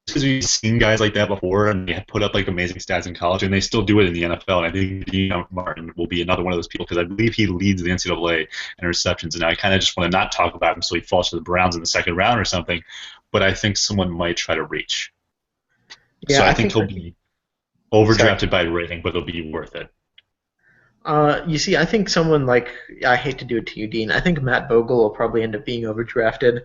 Because we've seen guys like that before, and they put up like amazing stats in college, and they still do it in the NFL. And I think Dean Martin will be another one of those people because I believe he leads the NCAA in receptions. And I kind of just want to not talk about him so he falls to the Browns in the second round or something. But I think someone might try to reach. So Yeah, I I think think. he'll be Sorry. overdrafted by rating, but it'll be worth it. You see, I think someone like I hate to do it to you, Dean. I think Matt Bogle will probably end up being overdrafted.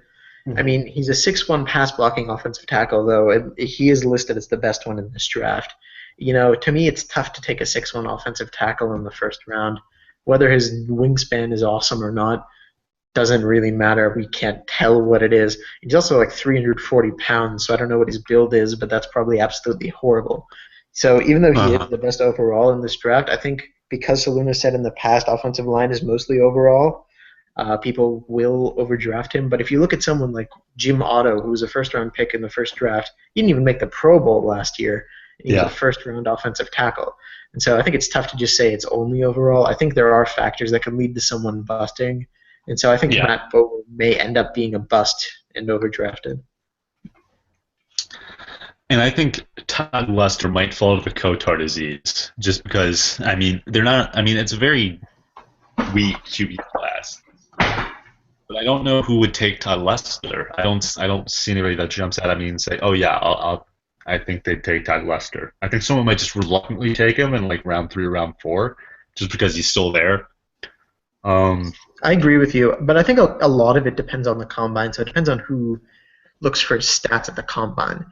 I Mhm. mean, he's a 6'1" pass blocking offensive tackle, though. He is listed as the best one in this draft. To me, it's tough to take a 6'1" offensive tackle in the first round. Whether his wingspan is awesome or not doesn't really matter. We can't tell what it is. He's also like 340 pounds, so I don't know what his build is, but that's probably absolutely horrible. So even though he is Uh-huh. the best overall in this draft, I think because Saluna said in the past offensive line is mostly overall, people will overdraft him. But if you look at someone like Jim Otto, who was a first round pick in the first draft, he didn't even make the Pro Bowl last year. And he was a Yeah. first round offensive tackle. And so I think it's tough to just say it's only overall. I think there are factors that could lead to someone busting. And so I think Yeah. Matt Bogle may end up being a bust and overdrafted. And I think Todd Lester might fall to the Kotar disease just because, I mean, they're not, I mean, it's a very weak QB class. But I don't know who would take Todd Lester. I don't see anybody that jumps out at me and say, "Oh yeah, I think they'd take Todd Lester." I think someone might just reluctantly take him in like round 3 or round 4, just because he's still there. I agree with you, but I think a lot of it depends on the combine. So it depends on who looks for stats at the combine.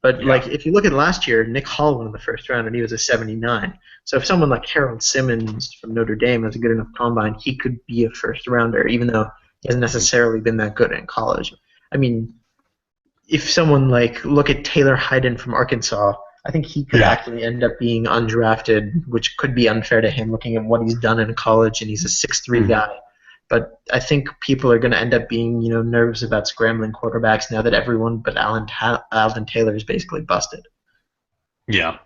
But Yeah. like if you look at last year, Nick Hall won in the first round and he was a 79. So if someone like Harold Simmons from Notre Dame has a good enough combine, he could be a first rounder, even though he hasn't necessarily been that good in college. I mean, if someone like look at Taylor Hayden from Arkansas, I think he could Yeah. actually end up being undrafted, which could be unfair to him looking at what he's done in college, and he's a 6'3" Mhm. guy. But I think people are going to end up being, nervous about scrambling quarterbacks now that everyone but Alvin Taylor is basically busted. Yeah.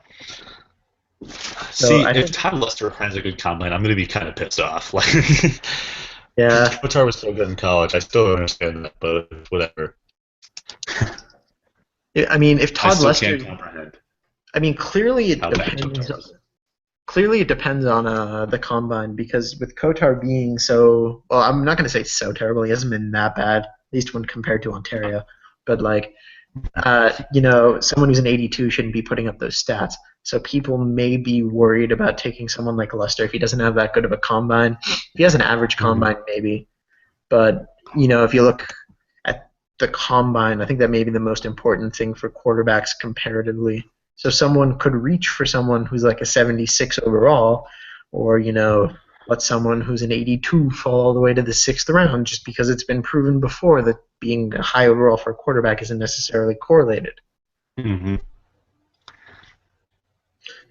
So See, I if think, Todd Lester has a good combine, I'm going to be kind of pissed off. Like, yeah, Kotar was so good in college. I still don't understand that, but whatever. I mean, if I Todd still Lester, can't comprehend I mean, clearly it how bad depends. Kotar is. Clearly, it depends on the combine because with Kotar being so well, I'm not going to say so terrible. He hasn't been that bad, at least when compared to Ontario. But like, someone who's an 82 shouldn't be putting up those stats. So people may be worried about taking someone like Lester if he doesn't have that good of a combine. If he has an average Mhm. combine, maybe. But if you look at the combine, I think that may be the most important thing for quarterbacks comparatively. So someone could reach for someone who's like a 76 overall, or let someone who's an 82 fall all the way to the sixth round, just because it's been proven before that being a high overall for a quarterback isn't necessarily correlated. Mhm.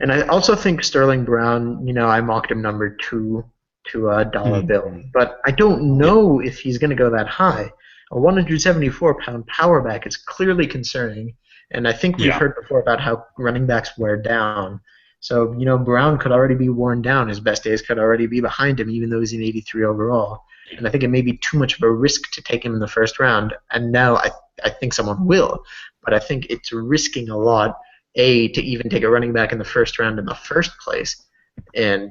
And I also think Sterling Brown, I mocked him number two to Dollar Bill, Mhm. but I don't Yeah. know if he's going to go that high. A 174-pound power back is clearly concerning, and I think we've Yeah. heard before about how running backs wear down. So, Brown could already be worn down. His best days could already be behind him, even though he's an 83 overall. And I think it may be too much of a risk to take him in the first round. And now I think someone will, but I think it's risking a lot to even take a running back in the first round in the first place, and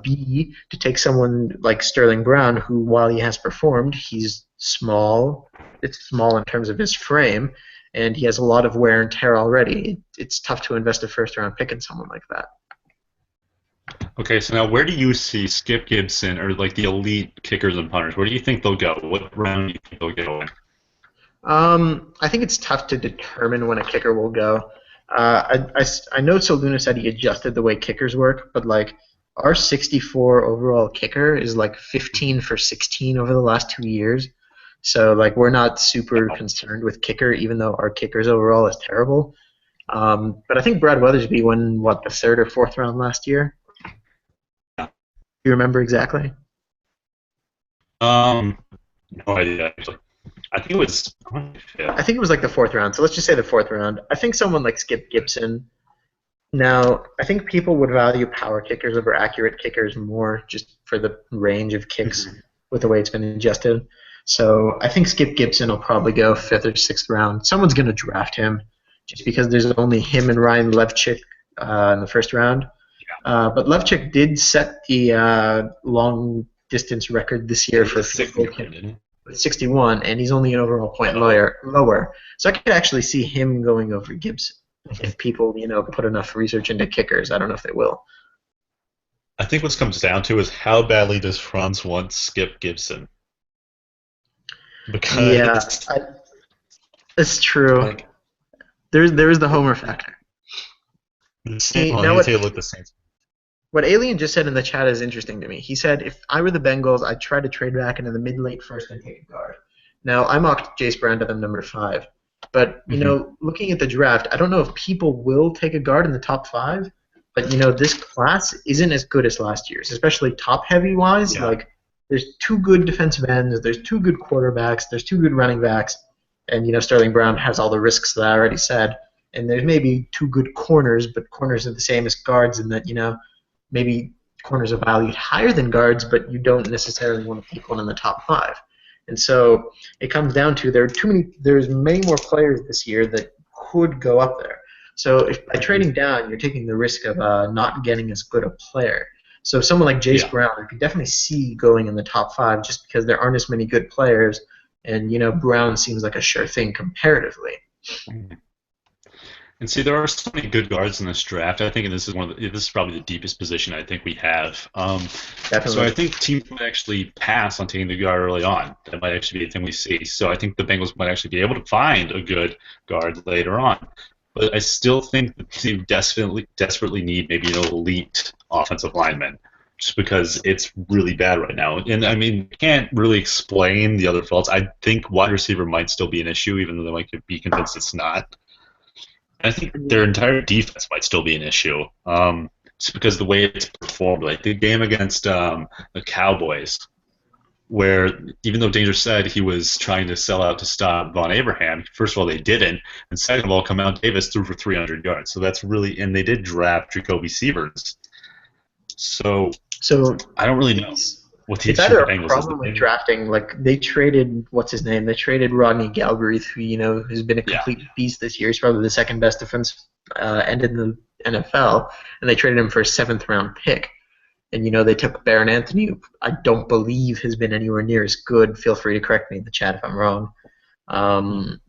B, to take someone like Sterling Brown, who while he has performed, he's small. It's small in terms of his frame, and he has a lot of wear and tear already. It's tough to invest a first round pick in someone like that. Okay, so now where do you see Skip Gibson or like the elite kickers and punters? Where do you think they'll go? What round do you think they'll go in? I think it's tough to determine when a kicker will go. I know Soluna said he adjusted the way kickers work, but like our 64 overall kicker is like 15 for 16 over the last 2 years. So like we're not super concerned with kicker, even though our kickers overall is terrible. But I think Brad Weathersby won what the third or fourth round last year. Yeah. Do you remember exactly? Um, no idea actually. I think it was I fifth. think it was like the fourth round. So let's just say the fourth round. I think someone like Skip Gibson. Now, I think people would value power kickers over accurate kickers more just for the range of kicks Mhm. with the way it's been adjusted. So I think Skip Gibson will probably go fifth or sixth round. Someone's going to draft him just because there's only him and Ryan Levchik in the first round. But Levchik did set the long distance record this Yeah, year he for was field sixth, goal kick didn't with 61, and he's only an overall point he? lower. So I could actually see him going over Gibson if people, put enough research into kickers. I don't know if they will. I think what comes down to is how badly does Franz want Skip Gibson? Yeah, Because it's true. like There is the Homer factor. the same, well, I Now need to what take a look at the Saints. what Alien just said in the chat is interesting to me. He said if I were the Bengals, I'd try to trade back into the mid late first and take a guard. Now I mocked Jace Brown to them number 5, but Hmm. looking at the draft, I don't know if people will take a guard in the top 5. But this class isn't as good as last year's, especially top heavy wise. Yeah. Like there's two good defensive ends, there's two good quarterbacks, there's two good running backs, and Sterling Brown has all the risks that I already said. And there's maybe two good corners, but corners are the same as guards in that maybe corners are valued higher than guards, but you don't necessarily want to pick one in the top 5. And so it comes down to there's many more players this year that could go up there. So if by trading down, you're taking the risk of not getting as good a player. So someone like Jace Yeah. Brown, I could definitely see going in the top 5 just because there aren't as many good players, and Brown seems like a sure thing comparatively. And see, there are so many good guards in this draft. I think this is this is probably the deepest position I think we have. So I Definitely. think teams might actually pass on taking the guard early on. That might actually be a thing we see. So I think the Bengals might actually be able to find a good guard later on. But I still think the team desperately need maybe an elite offensive lineman, just because it's really bad right now. And I mean, can't really explain the other faults. I think wide receiver might still be an issue, even though they might be convinced it's not. I think their entire defense might still be an issue, just because the way it's performed. Like the game against the Cowboys, where even though Danger said he was trying to sell out to stop Von Abraham, first of all they didn't, and second of all, Kamau Davis threw for 300 yards. So that's really, and they did draft Jacoby Severs. So So I don't really know it's what the it's issue either with the a Bengals is. problem with drafting. Like they traded what's his name? They traded Rodney Galbraith, who has been a Yeah. complete beast this year. He's probably the second best defense end in the NFL, and they traded him for a seventh round pick. And they took Baron Anthony, who I don't believe has been anywhere near as good. Feel free to correct me in the chat if I'm wrong.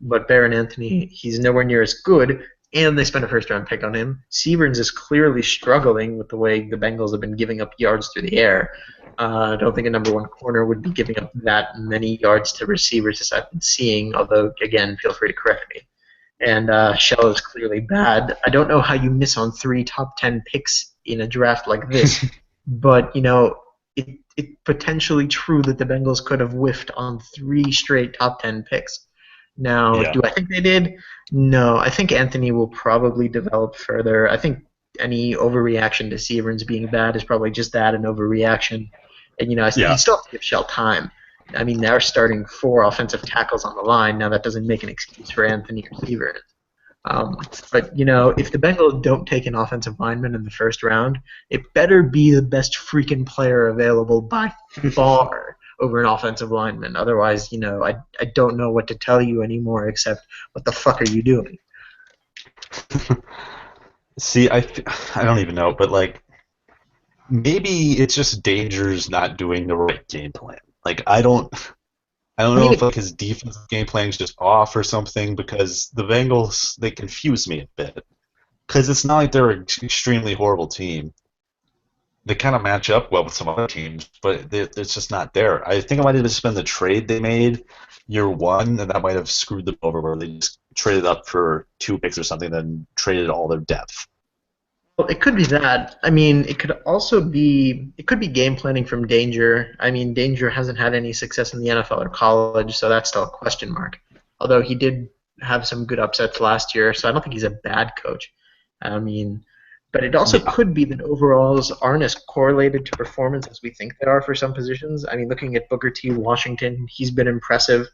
But Baron Anthony, he's nowhere near as good, and they spent a first-round pick on him. Severns is clearly struggling with the way the Bengals have been giving up yards through the air. I don't think a number one corner would be giving up that many yards to receivers as I've been seeing, although, again, feel free to correct me. And Shell is clearly bad. I don't know how you miss on 3 top 10 picks in a draft like this, but, it's potentially true that the Bengals could have whiffed on 3 straight top 10 picks. Now, Yeah. do I think they did? No. I think Anthony will probably develop further. I think any overreaction to Severns being bad is probably just that, an overreaction. And, you Yeah. still have to give Shell time. I mean, they're starting 4 offensive tackles on the line. Now, that doesn't make an excuse for Anthony or Severns. But, if the Bengals don't take an offensive lineman in the first round, it better be the best freaking player available by far over an offensive lineman. Otherwise, I don't know what to tell you anymore except what the fuck are you doing? See, I don't even know, but like maybe it's just Danger's not doing the right game plan. Like I don't know mean, if like his defensive game plan is just off or something, because the Bengals, they confuse me a bit. Because it's not like they're an extremely horrible team. They kind of match up well with some other teams, but it's just not there. I think it might have just been the trade they made year one, and that might have screwed them over, where they just traded up for 2 picks or something, then traded all their depth. Well, it could be that. I mean, it could be game planning from Danger. I mean, Danger hasn't had any success in the NFL or college, so that's still a question mark. Although he did have some good upsets last year, so I don't think he's a bad coach. I mean, but it also Yeah. could be that overalls aren't as correlated to performance as we think they are for some positions. I mean, looking at Booker T. Washington, he's been impressive.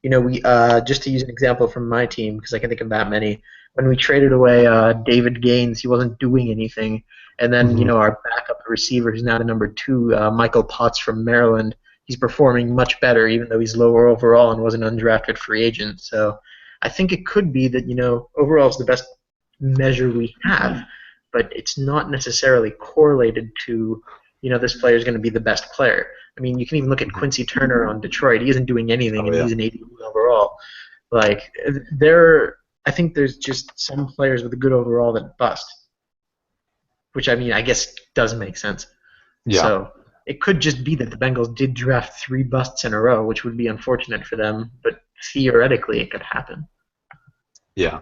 We just to use an example from my team, because I can think of that many. When we traded away David Gaines, he wasn't doing anything. And then, Mhm. our backup receiver, who's now the number 2, Michael Potts from Maryland, he's performing much better, even though he's lower overall and was an undrafted free agent. So I think it could be that, overall is the best measure we have, but it's not necessarily correlated to, this player is going to be the best player. I mean, you can even look at Quincy Turner on Detroit. He isn't doing anything, Oh and yeah. he's an 81 overall. Like, I think there's just some players with a good overall that bust, which I mean, I guess does make sense. Yeah. So it could just be that the Bengals did draft 3 busts in a row, which would be unfortunate for them, but theoretically it could happen. Yeah.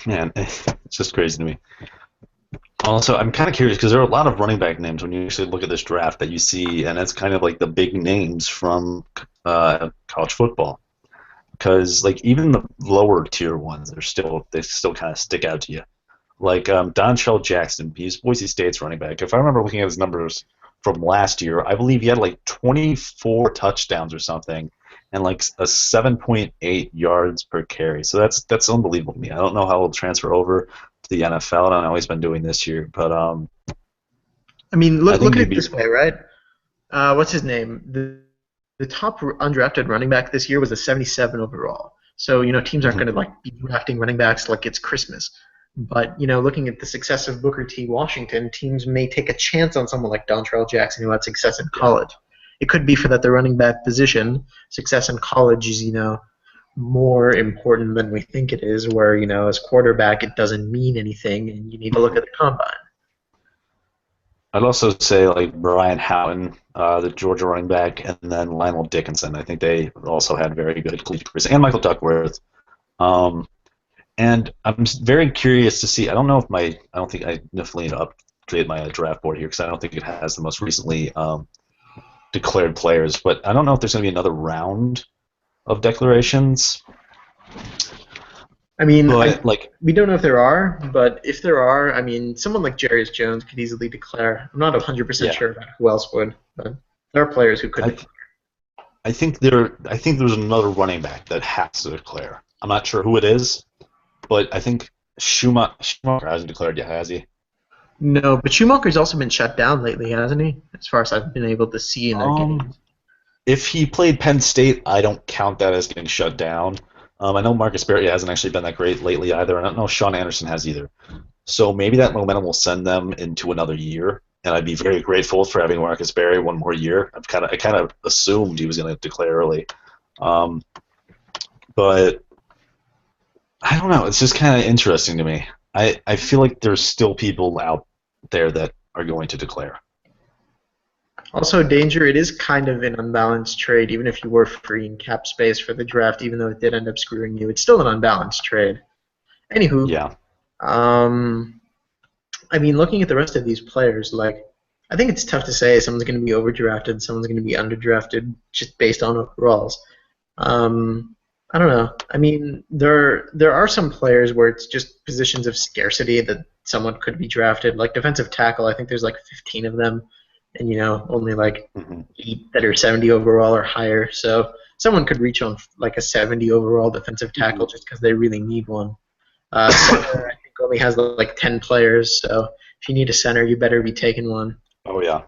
Man, it's just crazy to me. Also, I'm kind of curious because there are a lot of running back names when you actually look at this draft that you see, and it's kind of like the big names from college football. Because like even the lower tier ones, they still kind of stick out to you. Like Dontrell Jackson, he's Boise State's running back. If I remember looking at his numbers from last year, I believe he had like 24 touchdowns or something, and like a 7.8 yards per carry. So that's unbelievable to me. I don't know how it'll transfer over to the NFL. I don't know how he's been doing this year, but I mean, I think look at he'd it be. this way, right? What's his name? The top undrafted running back this year was a 77 overall. So teams aren't going to like be drafting running backs like it's Christmas. But looking at the success of Booker T. Washington, teams may take a chance on someone like Dontrell Jackson who had success in college. It could be for that the running back position success in college is more important than we think it is, where, as quarterback, it doesn't mean anything, and you need to look at the combine. I'd also say like Brian Houghton, the Georgia running back, and then Lionel Dickinson. I think they also had very good collegiate careers, and Michael Duckworth. And I'm very curious to see. I don't know if I don't think I definitely upgrade my draft board here because I don't think it has the most recently declared players. But I don't know if there's going to be another round of declarations. I mean, like we don't know if there are, but if there are, I mean, someone like Jarius Jones could easily declare. I'm not 100% sure about who else would, but there are players who could declare. I think there's another running back that has to declare. I'm not sure who it is, but I think Schumacher hasn't declared yet, has he? No, but Schumacher's also been shut down lately, hasn't he? As far as I've been able to see in their games. If he played Penn State, I don't count that as getting shut down. I know Marcus Berry hasn't actually been that great lately either, and I don't know if Sean Anderson has either. So maybe that momentum will send them into another year, and I'd be very grateful for having Marcus Berry one more year. I kind of assumed he was going to declare early, but I don't know. It's just kind of interesting to me. I feel like there's still people out there that are going to declare. Also, Danger, it is kind of an unbalanced trade, even if you were freeing cap space for the draft, even though it did end up screwing you. It's still an unbalanced trade. Anywho, yeah. I mean, looking at the rest of these players, I think it's tough to say someone's going to be overdrafted, someone's going to be underdrafted just based on overalls. I don't know. I mean, there are some players where it's just positions of scarcity that someone could be drafted. Like defensive tackle, I think there's 15 of them. And only 8 that are 70 overall or higher. So someone could reach on a 70 overall defensive tackle just because they really need one. Center, I think only has 10 players. So if you need a center, you better be taking one. Oh yeah.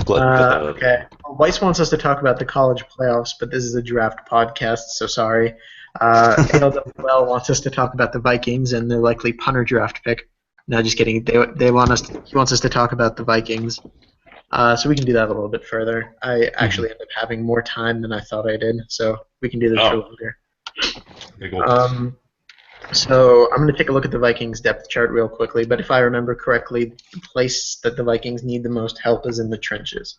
Okay. Well, Weiss wants us to talk about the college playoffs, but this is a draft podcast, so sorry. ALWL wants us to talk about the Vikings and their likely punter draft pick. No, just kidding. He wants us to talk about the Vikings, so we can do that a little bit further. I actually end up having more time than I thought I did, so we can do this for longer. So I'm going to take a look at the Vikings depth chart real quickly, but if I remember correctly, the place that the Vikings need the most help is in the trenches.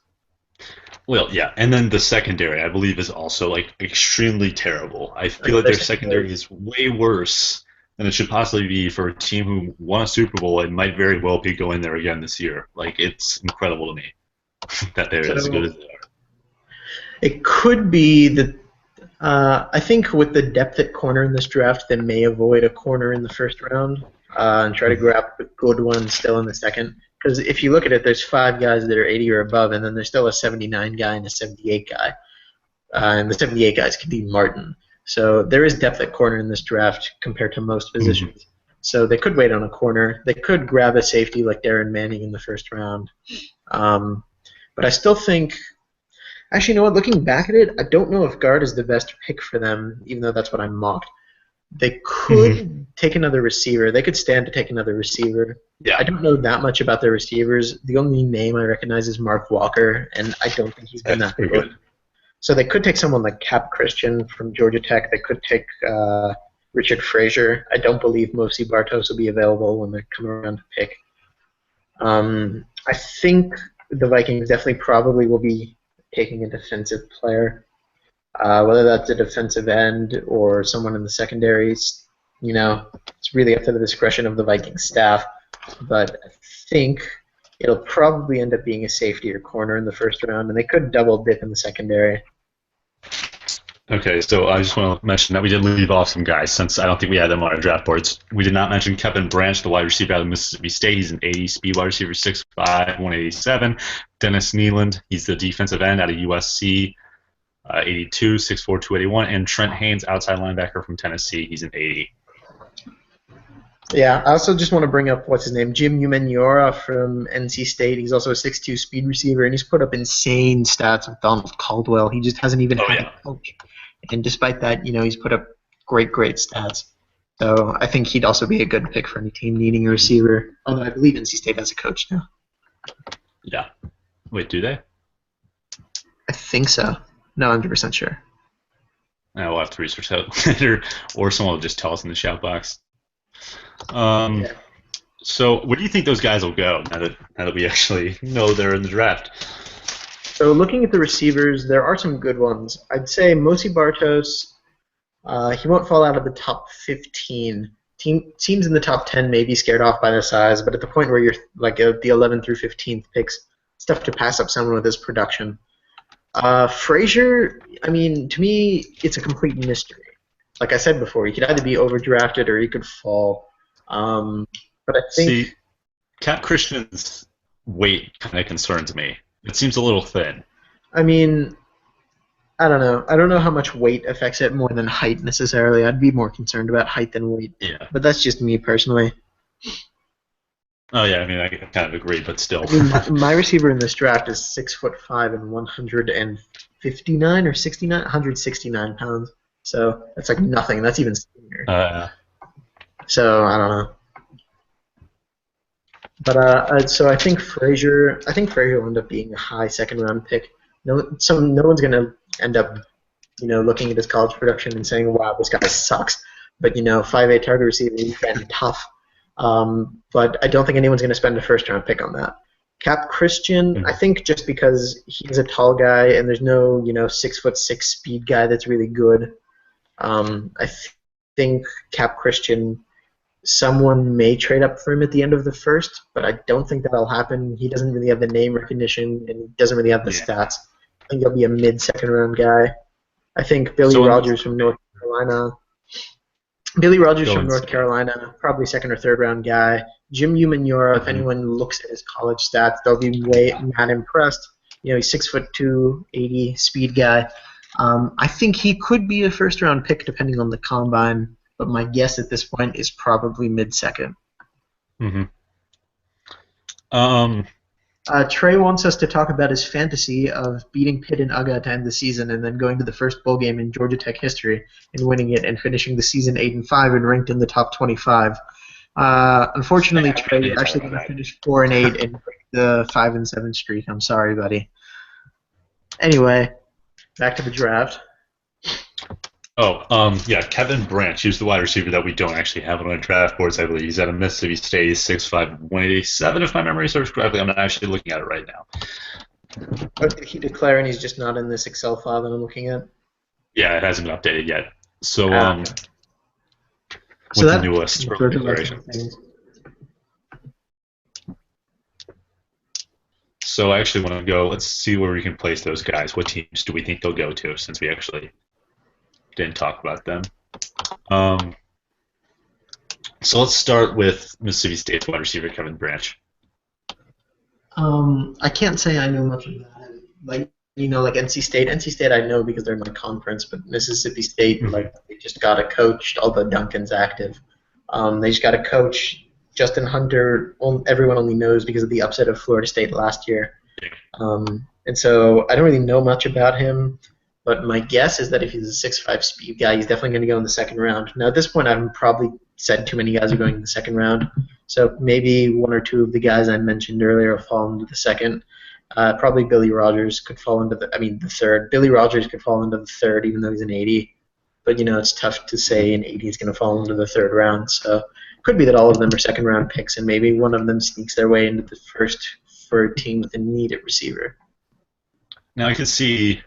Well, yeah, and then the secondary, I believe, is also extremely terrible. I feel like their secondary is way worse than it should possibly be for a team who won a Super Bowl and might very well be going there again this year. It's incredible to me that they're as good as they are. It could be that I think with the depth at corner in this draft, they may avoid a corner in the first round and try to grab a good one still in the second. Because if you look at it, there's 5 guys that are 80 or above, and then there's still a 79 guy and a 78 guy. And the 78 guys could be Martin. So there is depth at corner in this draft compared to most positions. So they could wait on a corner. They could grab a safety like Darren Manning in the first round. But I still think – actually, you know what? Looking back at it, I don't know if guard is the best pick for them, even though that's what I mocked. They could take another receiver. They could stand to take another receiver. Yeah. I don't know that much about their receivers. The only name I recognize is Mark Walker, and I don't think he's been that good. So they could take someone like Cap Christian from Georgia Tech. They could take Richard Frazier. I don't believe Mosi Bartos will be available when they come around to pick. I think the Vikings definitely probably will be taking a defensive player, whether that's a defensive end or someone in the secondaries. It's really up to the discretion of the Vikings staff. But I think it'll probably end up being a safety or corner in the first round, and they could double dip in the secondary. Okay, so I just want to mention that we did leave off some guys since I don't think we had them on our draft boards. We did not mention Kevin Branch, the wide receiver out of Mississippi State. He's an 80 speed wide receiver, 6'5", 187. Dennis Nealand, he's the defensive end out of USC, 82, 6'4", 281. And Trent Haynes, outside linebacker from Tennessee, he's an 80. Yeah, I also just want to bring up, what's his name, Jim Umenyiora from NC State. He's also a 6'2" speed receiver, and he's put up insane stats with Donald Caldwell. He just hasn't even had a coach. And despite that, he's put up great stats. So I think he'd also be a good pick for any team needing a receiver, although I believe NC State has a coach now. Yeah. Wait, do they? I think so. No, 100% sure. We'll have to research that later, or someone will just tell us in the shout box. Um, Yeah. so where do you think those guys will go now that we actually know they're in the draft? So looking at the receivers, there are some good ones. I'd say Mosi Bartos. He won't fall out of the top 15. Teams in the top 10 may be scared off by the size, but at the point where you're like the 11th through 15th picks, it's tough to pass up someone with his production. Frazier, I mean, to me, it's a complete mystery. Like I said before, he could either be overdrafted or he could fall. But I think. See, Cap Christian's weight kind of concerns me. It seems a little thin. I mean, I don't know. I don't know how much weight affects it more than height necessarily. I'd be more concerned about height than weight. Yeah. But that's just me personally. Oh yeah, I mean I kind of agree, but still. I mean, my receiver in this draft is 6'5" and 159 or 69, 169 pounds. So that's like nothing. That's even skinnier. So I don't know. But so I think Frazier will end up being a high second round pick. No one's gonna end up, looking at his college production and saying, "Wow, this guy sucks." But 5'8" target receiver, he's kind of tough. But I don't think anyone's gonna spend a first round pick on that. Cap Christian, I think just because he's a tall guy and there's no 6'6" speed guy that's really good. I think Cap Christian. Someone may trade up for him at the end of the first, but I don't think that'll happen. He doesn't really have the name recognition, and he doesn't really have the stats. I think he'll be a mid-second round guy. I think Billy Rogers from North Carolina. Probably second or third round guy. Jim Umanura, if anyone looks at his college stats, they'll be mad impressed. He's 6'2", 80 speed guy. I think he could be a first round pick depending on the combine. But my guess at this point is probably mid-second. Mm-hmm. Trey wants us to talk about his fantasy of beating Pitt and UGA to end the season and then going to the first bowl game in Georgia Tech history and winning it and finishing the season 8-5 and ranked in the top 25. Unfortunately, Trey is actually going to finish 4-8 and break the 5-7 streak. I'm sorry, buddy. Anyway, back to the draft. Yeah, Kevin Branch. He's the wide receiver that we don't actually have on our draft boards, I believe. He's out of Mississippi State. He's 6'5", 187, if my memory serves correctly. I'm not actually looking at it right now. Or did he declare and he's just not in this Excel file that I'm looking at? Yeah, it hasn't been updated yet. So, so that newest declaration. So I actually want to go, let's see where we can place those guys. What teams do we think they'll go to, since we actually didn't talk about them. So let's start with Mississippi State's wide receiver, Kevin Branch. I can't say I know much of that. Like NC State. NC State I know because they're in my conference, but Mississippi State, they just got a coach, although Duncan's active. They just got a coach. Justin Hunter, everyone only knows because of the upset of Florida State last year. And so I don't really know much about him. But my guess is that if he's a 6'5" speed guy, he's definitely going to go in the second round. Now, at this point, I've probably said too many guys are going in the second round. So maybe one or two of the guys I mentioned earlier fall into the second. Probably Billy Rogers could fall into the third. Billy Rogers could fall into the third, even though he's an 80. But, it's tough to say an 80 is going to fall into the third round. So it could be that all of them are second-round picks, and maybe one of them sneaks their way into the first for a team with a need at receiver. Now, I can see...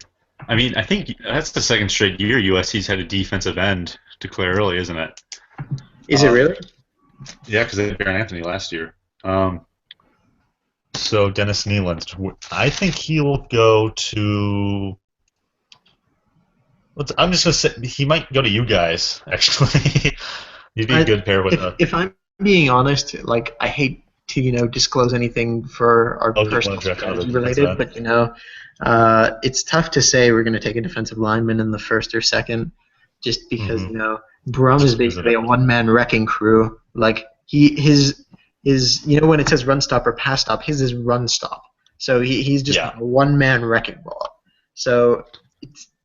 I think that's the second straight year USC's had a defensive end declare early, isn't it? Is it really? Yeah, because they had Baron Anthony last year. So Dennis Nealand, I think he will go to... I'm just going to say he might go to you guys, actually. He'd be a good pair with If I'm being honest, I hate to, disclose anything for our personal strategy related, but, it's tough to say we're going to take a defensive lineman in the first or second, just because Brum is basically a one-man wrecking crew. Like his when it says run stop or pass stop, his is run stop. So he's just a one-man wrecking ball. So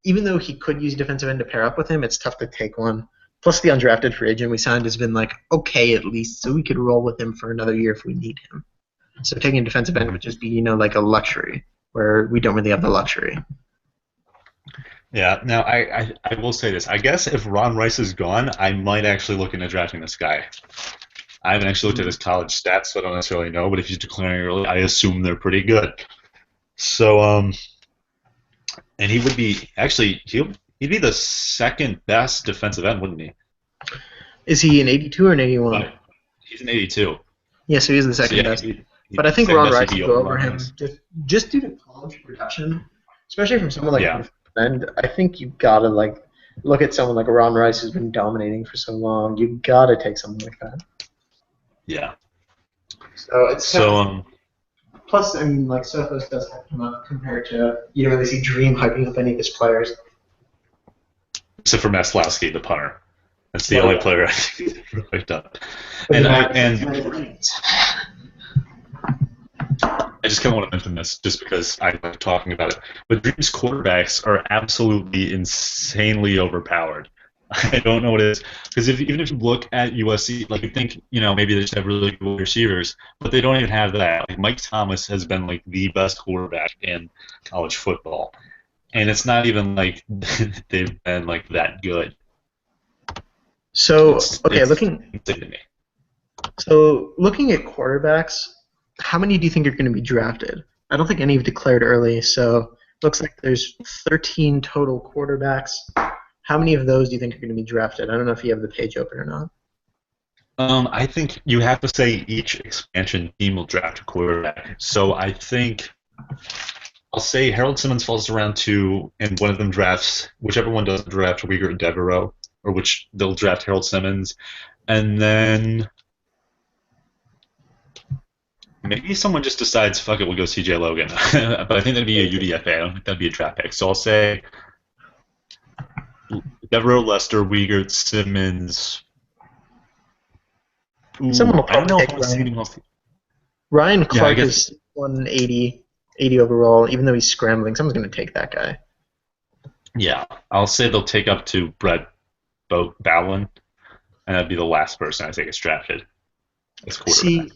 even though he could use defensive end to pair up with him, it's tough to take one. Plus the undrafted free agent we signed has been okay at least, so we could roll with him for another year if we need him. So taking a defensive end would just be a luxury, where we don't really have the luxury. Yeah. Now, I will say this. I guess if Ron Rice is gone, I might actually look into drafting this guy. I haven't actually looked at his college stats, so I don't necessarily know. But if he's declaring early, I assume they're pretty good. So, and he would be actually he'd be the second best defensive end, wouldn't he? Is he an 82 or an 81? But he's an 82. Yeah, so he's the So second yeah, best. he'd But I think second Ron best Rice he'd be would go over Ron him Rice. just due to college production, especially from someone like Yeah. and I think you gotta like look at someone like Ron Rice who's been dominating for so long. You gotta take someone like that. Yeah. So it's So plus I mean like Sophos does have come up compared to you don't really see Dream hyping up any of his players. except for Maslowski, the punter. That's the Oh, only yeah. player I think he's picked up. But And he I has and 6 rings. I just kind of want to mention this just because I like talking about it. But Dream's quarterbacks are absolutely insanely overpowered. I don't know what it is because even if you look at USC, like you think maybe they just have really good receivers, but they don't even have that. Like Mike Thomas has been like the best quarterback in college football, and it's not even like they've been like that good. So It's looking insane to me. at quarterbacks, how many do you think are going to be drafted? I don't think any have declared early, so looks like there's 13 total quarterbacks. How many of those do you think are going to be drafted? I don't know if you have the page open or not. I think you have to say each expansion team will draft a quarterback. So I think I'll say Harold Simmons falls to round 2, and one of them drafts whichever one doesn't draft Uyghur Devereaux, or which they'll draft Harold Simmons, and then maybe someone just decides fuck it, we'll go C.J. Logan. But I think that'd be a UDFA. I don't think that'd be a draft pick. So I'll say Devereaux, Lester, Uyghur, Simmons. Ooh, Someone will I don't know probably if take I'm seeing Ryan. Ryan Clark guess- is 180 overall, even though he's scrambling. Someone's going to take that guy. Yeah, I'll say they'll take up to Brett Bowlen, and that'd be the last person I think is drafted as quarterback. See,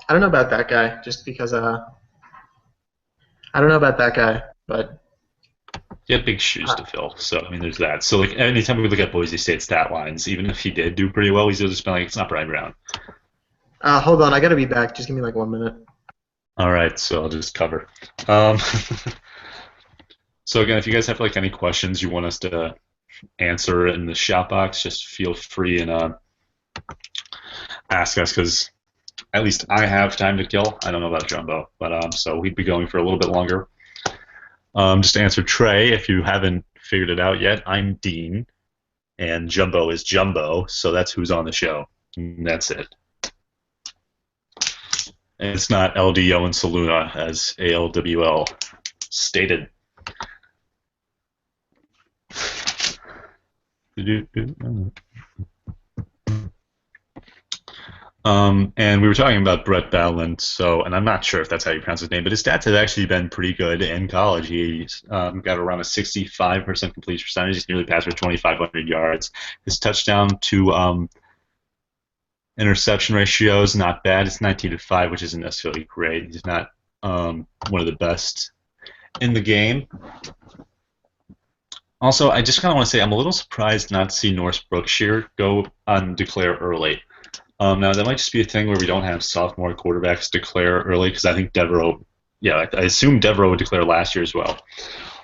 I don't know about that guy, just because I don't know about that guy, but He had big shoes to fill, so I mean, there's that. So like, anytime we look at Boise State stat lines, even if he did do pretty well, he's just been like, it's not Brian Brown. hold on, I got to be back. Just give me like 1 minute. All right, so I'll just cover. So again, if you guys have like any questions you want us to answer in the shout box, just feel free and ask us, because at least I have time to kill. I don't know about Jumbo, but so we'd be going for a little bit longer. Just to answer Trey, if you haven't figured it out yet, I'm Dean, and Jumbo is Jumbo, so that's who's on the show. And that's it. And it's not LD Owen Saluna, as ALWL stated. And we were talking about Brett Bowlen, and I'm not sure if that's how you pronounce his name, but his stats have actually been pretty good in college. He's got around a 65% completion percentage. He's nearly passed for 2,500 yards. His touchdown to interception ratio is not bad. It's 19-5, which isn't necessarily great. He's not one of the best in the game. Also, I just kind of want to say I'm a little surprised not to see Norris Brookshire go on declare early. Now, that might just be a thing where we don't have sophomore quarterbacks declare early, because I think Devereaux, I assume Devereaux would declare last year as well.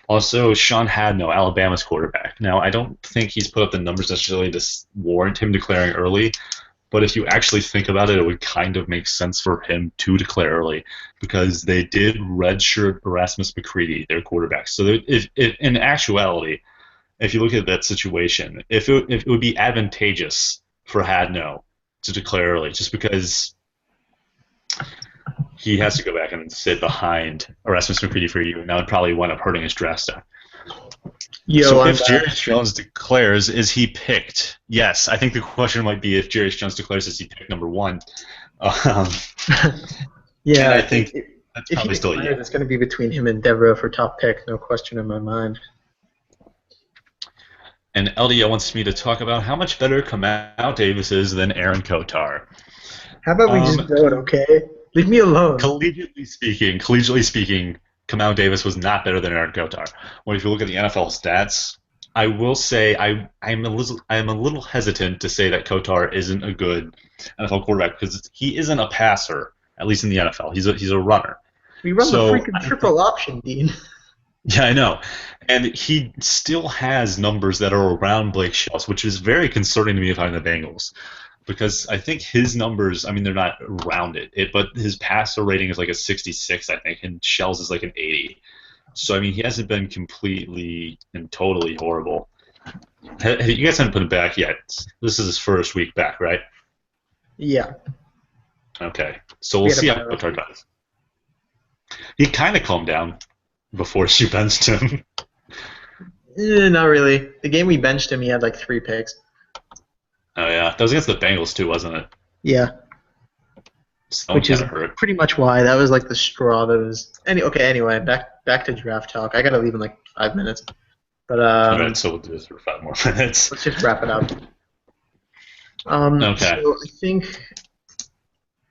Also, Sean Hadno, Alabama's quarterback. Now, I don't think he's put up the numbers necessarily to warrant him declaring early, but if you actually think about it, it would kind of make sense for him to declare early, because they did redshirt Erasmus McCready, their quarterback. So if in actuality, if you look at that situation, if it would be advantageous for Hadno to declare early, just because he has to go back and sit behind Erasmus McCready for you, and that would probably wind up hurting his draft stock. So if Jarius Jones declares, is he picked? Yes, I think the question might be if Jarius Jones declares, is he picked number 1? Yeah, I think that's if probably he still declares, it's going to be between him and Devereaux for top pick, no question in my mind. And LDO wants me to talk about how much better Kamau Davis is than Aaron Kotar. How about we just vote, okay? Leave me alone. Collegiately speaking, Kamau Davis was not better than Aaron Kotar. Well, if you look at the NFL stats, I will say I'm a little hesitant to say that Kotar isn't a good NFL quarterback because he isn't a passer, at least in the NFL. He's a runner. We run So, the freaking triple option, Dean. Yeah, I know. And he still has numbers that are around Blake Shells, which is very concerning to me if I'm the Bengals. Because I think his numbers, I mean, they're not around it, but his passer rating is like a 66, I think, and Shells is like an 80. So, I mean, he hasn't been completely and totally horrible. You guys haven't put him back yet. This is his first week back, right? Yeah. Okay. So we'll see how Kotar does. He kind of calmed down before she benched him. Not really. The game we benched him, he had like 3 picks. Oh, yeah. That was against the Bengals, too, wasn't it? Yeah. Which is hurt. pretty much why. That was like the straw that was... Anyway, back to draft talk. I got to leave in like 5 minutes. But All right, so we'll do this for 5 more minutes. Let's just wrap it up. Okay. So I think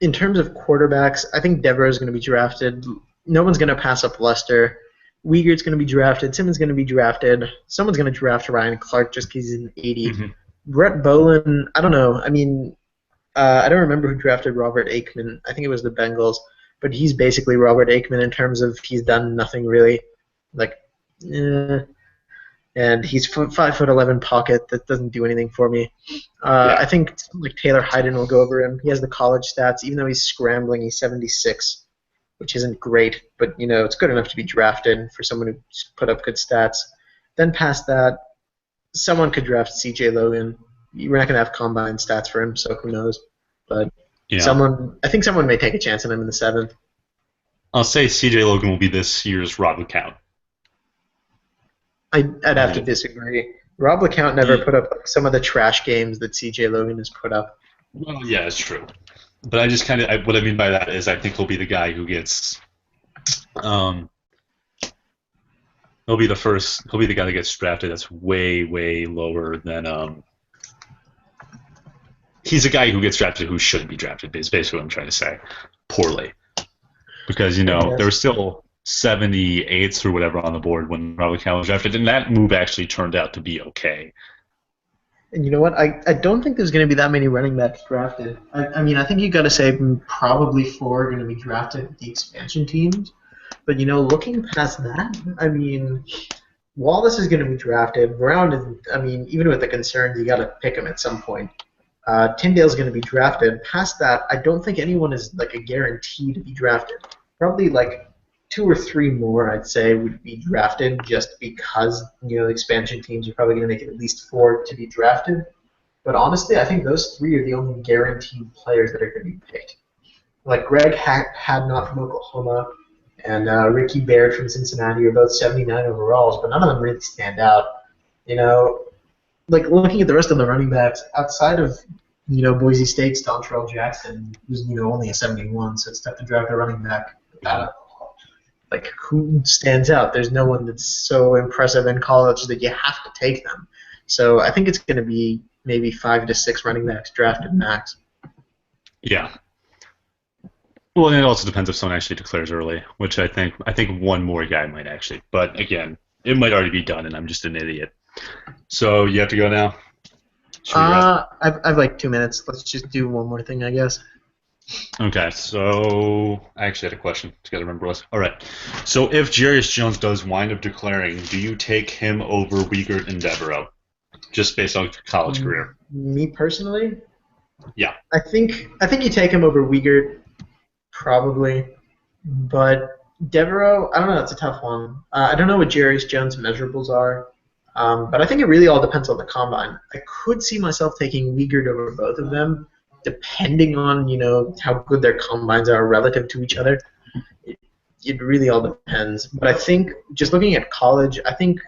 in terms of quarterbacks, I think Devereaux is going to be drafted. No one's going to pass up Lester. Weigurt's going to be drafted. Simmons going to be drafted. Someone's going to draft Ryan Clark just because he's an 80. Mm-hmm. Brett Bolin, I don't know. I mean, I don't remember who drafted Robert Aikman. I think it was the Bengals. But he's basically Robert Aikman in terms of he's done nothing really. And he's 5'11" pocket that doesn't do anything for me. I think like Taylor Hayden will go over him. He has the college stats. Even though he's scrambling, he's 76, which isn't great, but it's good enough to be drafted for someone who's put up good stats. Then past that, someone could draft C.J. Logan. We're not gonna have combine stats for him, so who knows? But I think someone may take a chance on him in the 7th. I'll say C.J. Logan will be this year's Rob LeCount. I'd have to disagree. Rob LeCount never put up some of the trash games that C.J. Logan has put up. Well, yeah, it's true. But I just what I mean by that is I think he'll be the guy who gets, he'll be the guy that gets drafted that's way, way lower than, he's a guy who gets drafted who shouldn't be drafted, is basically what I'm trying to say, poorly. Because, there were still 78s or whatever on the board when Robert LeCount was drafted, and that move actually turned out to be okay. And you know what? I don't think there's going to be that many running backs drafted. I mean, I think you got to say probably 4 are going to be drafted with the expansion teams. But, looking past that, I mean, Wallace is going to be drafted. Brown is, I mean, even with the concerns, you got to pick him at some point. Tyndale's going to be drafted. Past that, I don't think anyone is like a guarantee to be drafted. Probably like 2 or 3 more, I'd say, would be drafted just because, the expansion teams are probably going to make it at least 4 to be drafted. But honestly, I think those 3 are the only guaranteed players that are going to be picked. Like Greg Hadnot from Oklahoma and Ricky Baird from Cincinnati are both 79 overalls, but none of them really stand out. Like looking at the rest of the running backs, outside of, Boise State's Dontrell Jackson, who's, only a 71, so it's tough to draft a running back. Like, who stands out? There's no one that's so impressive in college that you have to take them. So I think it's going to be maybe 5 to 6 running backs drafted max. Yeah. Well, and it also depends if someone actually declares early, which I think one more guy might actually. But again, it might already be done, and I'm just an idiot. So you have to go now? I've like 2 minutes. Let's just do one more thing, I guess. Okay, so I actually had a question. Just gotta remember what it was. All right. So if Jarius Jones does wind up declaring, do you take him over Weigurt and Devereaux, just based on college career? Me personally? Yeah. I think you take him over Weigurt, probably, but Devereaux, I don't know. It's a tough one. I don't know what Jarius Jones' measurables are, but I think it really all depends on the combine. I could see myself taking Weigurt over both of them, depending on how good their combines are relative to each other. It really all depends. But I think just looking at college, I think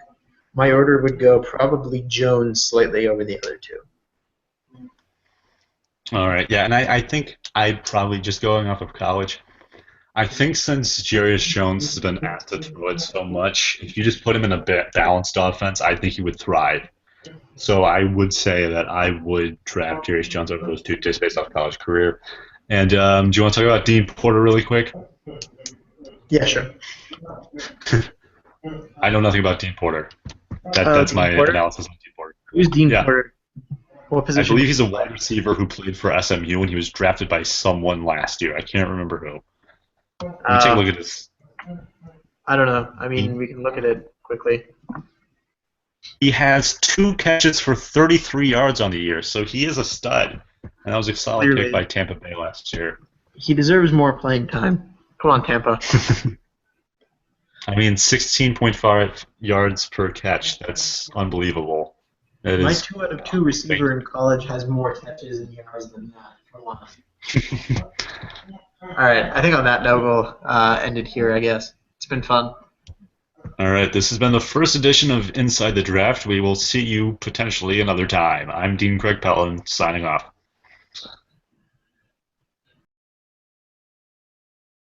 my order would go probably Jones slightly over the other 2. All right, yeah, and I think I'd probably just going off of college. I think since Jarius Jones has been asked to throw it so much, if you just put him in a balanced offense, I think he would thrive. So I would say that I would draft Jarius Jones over those 2 just based off college career. And do you want to talk about Dean Porter really quick? Yeah, sure. I know nothing about Dean Porter. That's Dean my Porter? analysis on Dean Porter. Who's Dean Yeah. Porter? What I position? believe he's a wide receiver who played for SMU, and he was drafted by someone last year. I can't remember who. Let me take a look at this. I don't know. I mean, we can look at it quickly. He has 2 catches for 33 yards on the year, so he is a stud. And that was a solid Clearly. pick by Tampa Bay last year. He deserves more playing time. Come on, Tampa. I mean, 16.5 yards per catch. That's unbelievable. That My is 2 out of 2 receiver in college has more catches and yards than that. Come on. All right. I think on that note, we'll end it here, I guess. It's been fun. All right, this has been the first edition of Inside the Draft. We will see you potentially another time. I'm Dean Craig Pellin, signing off.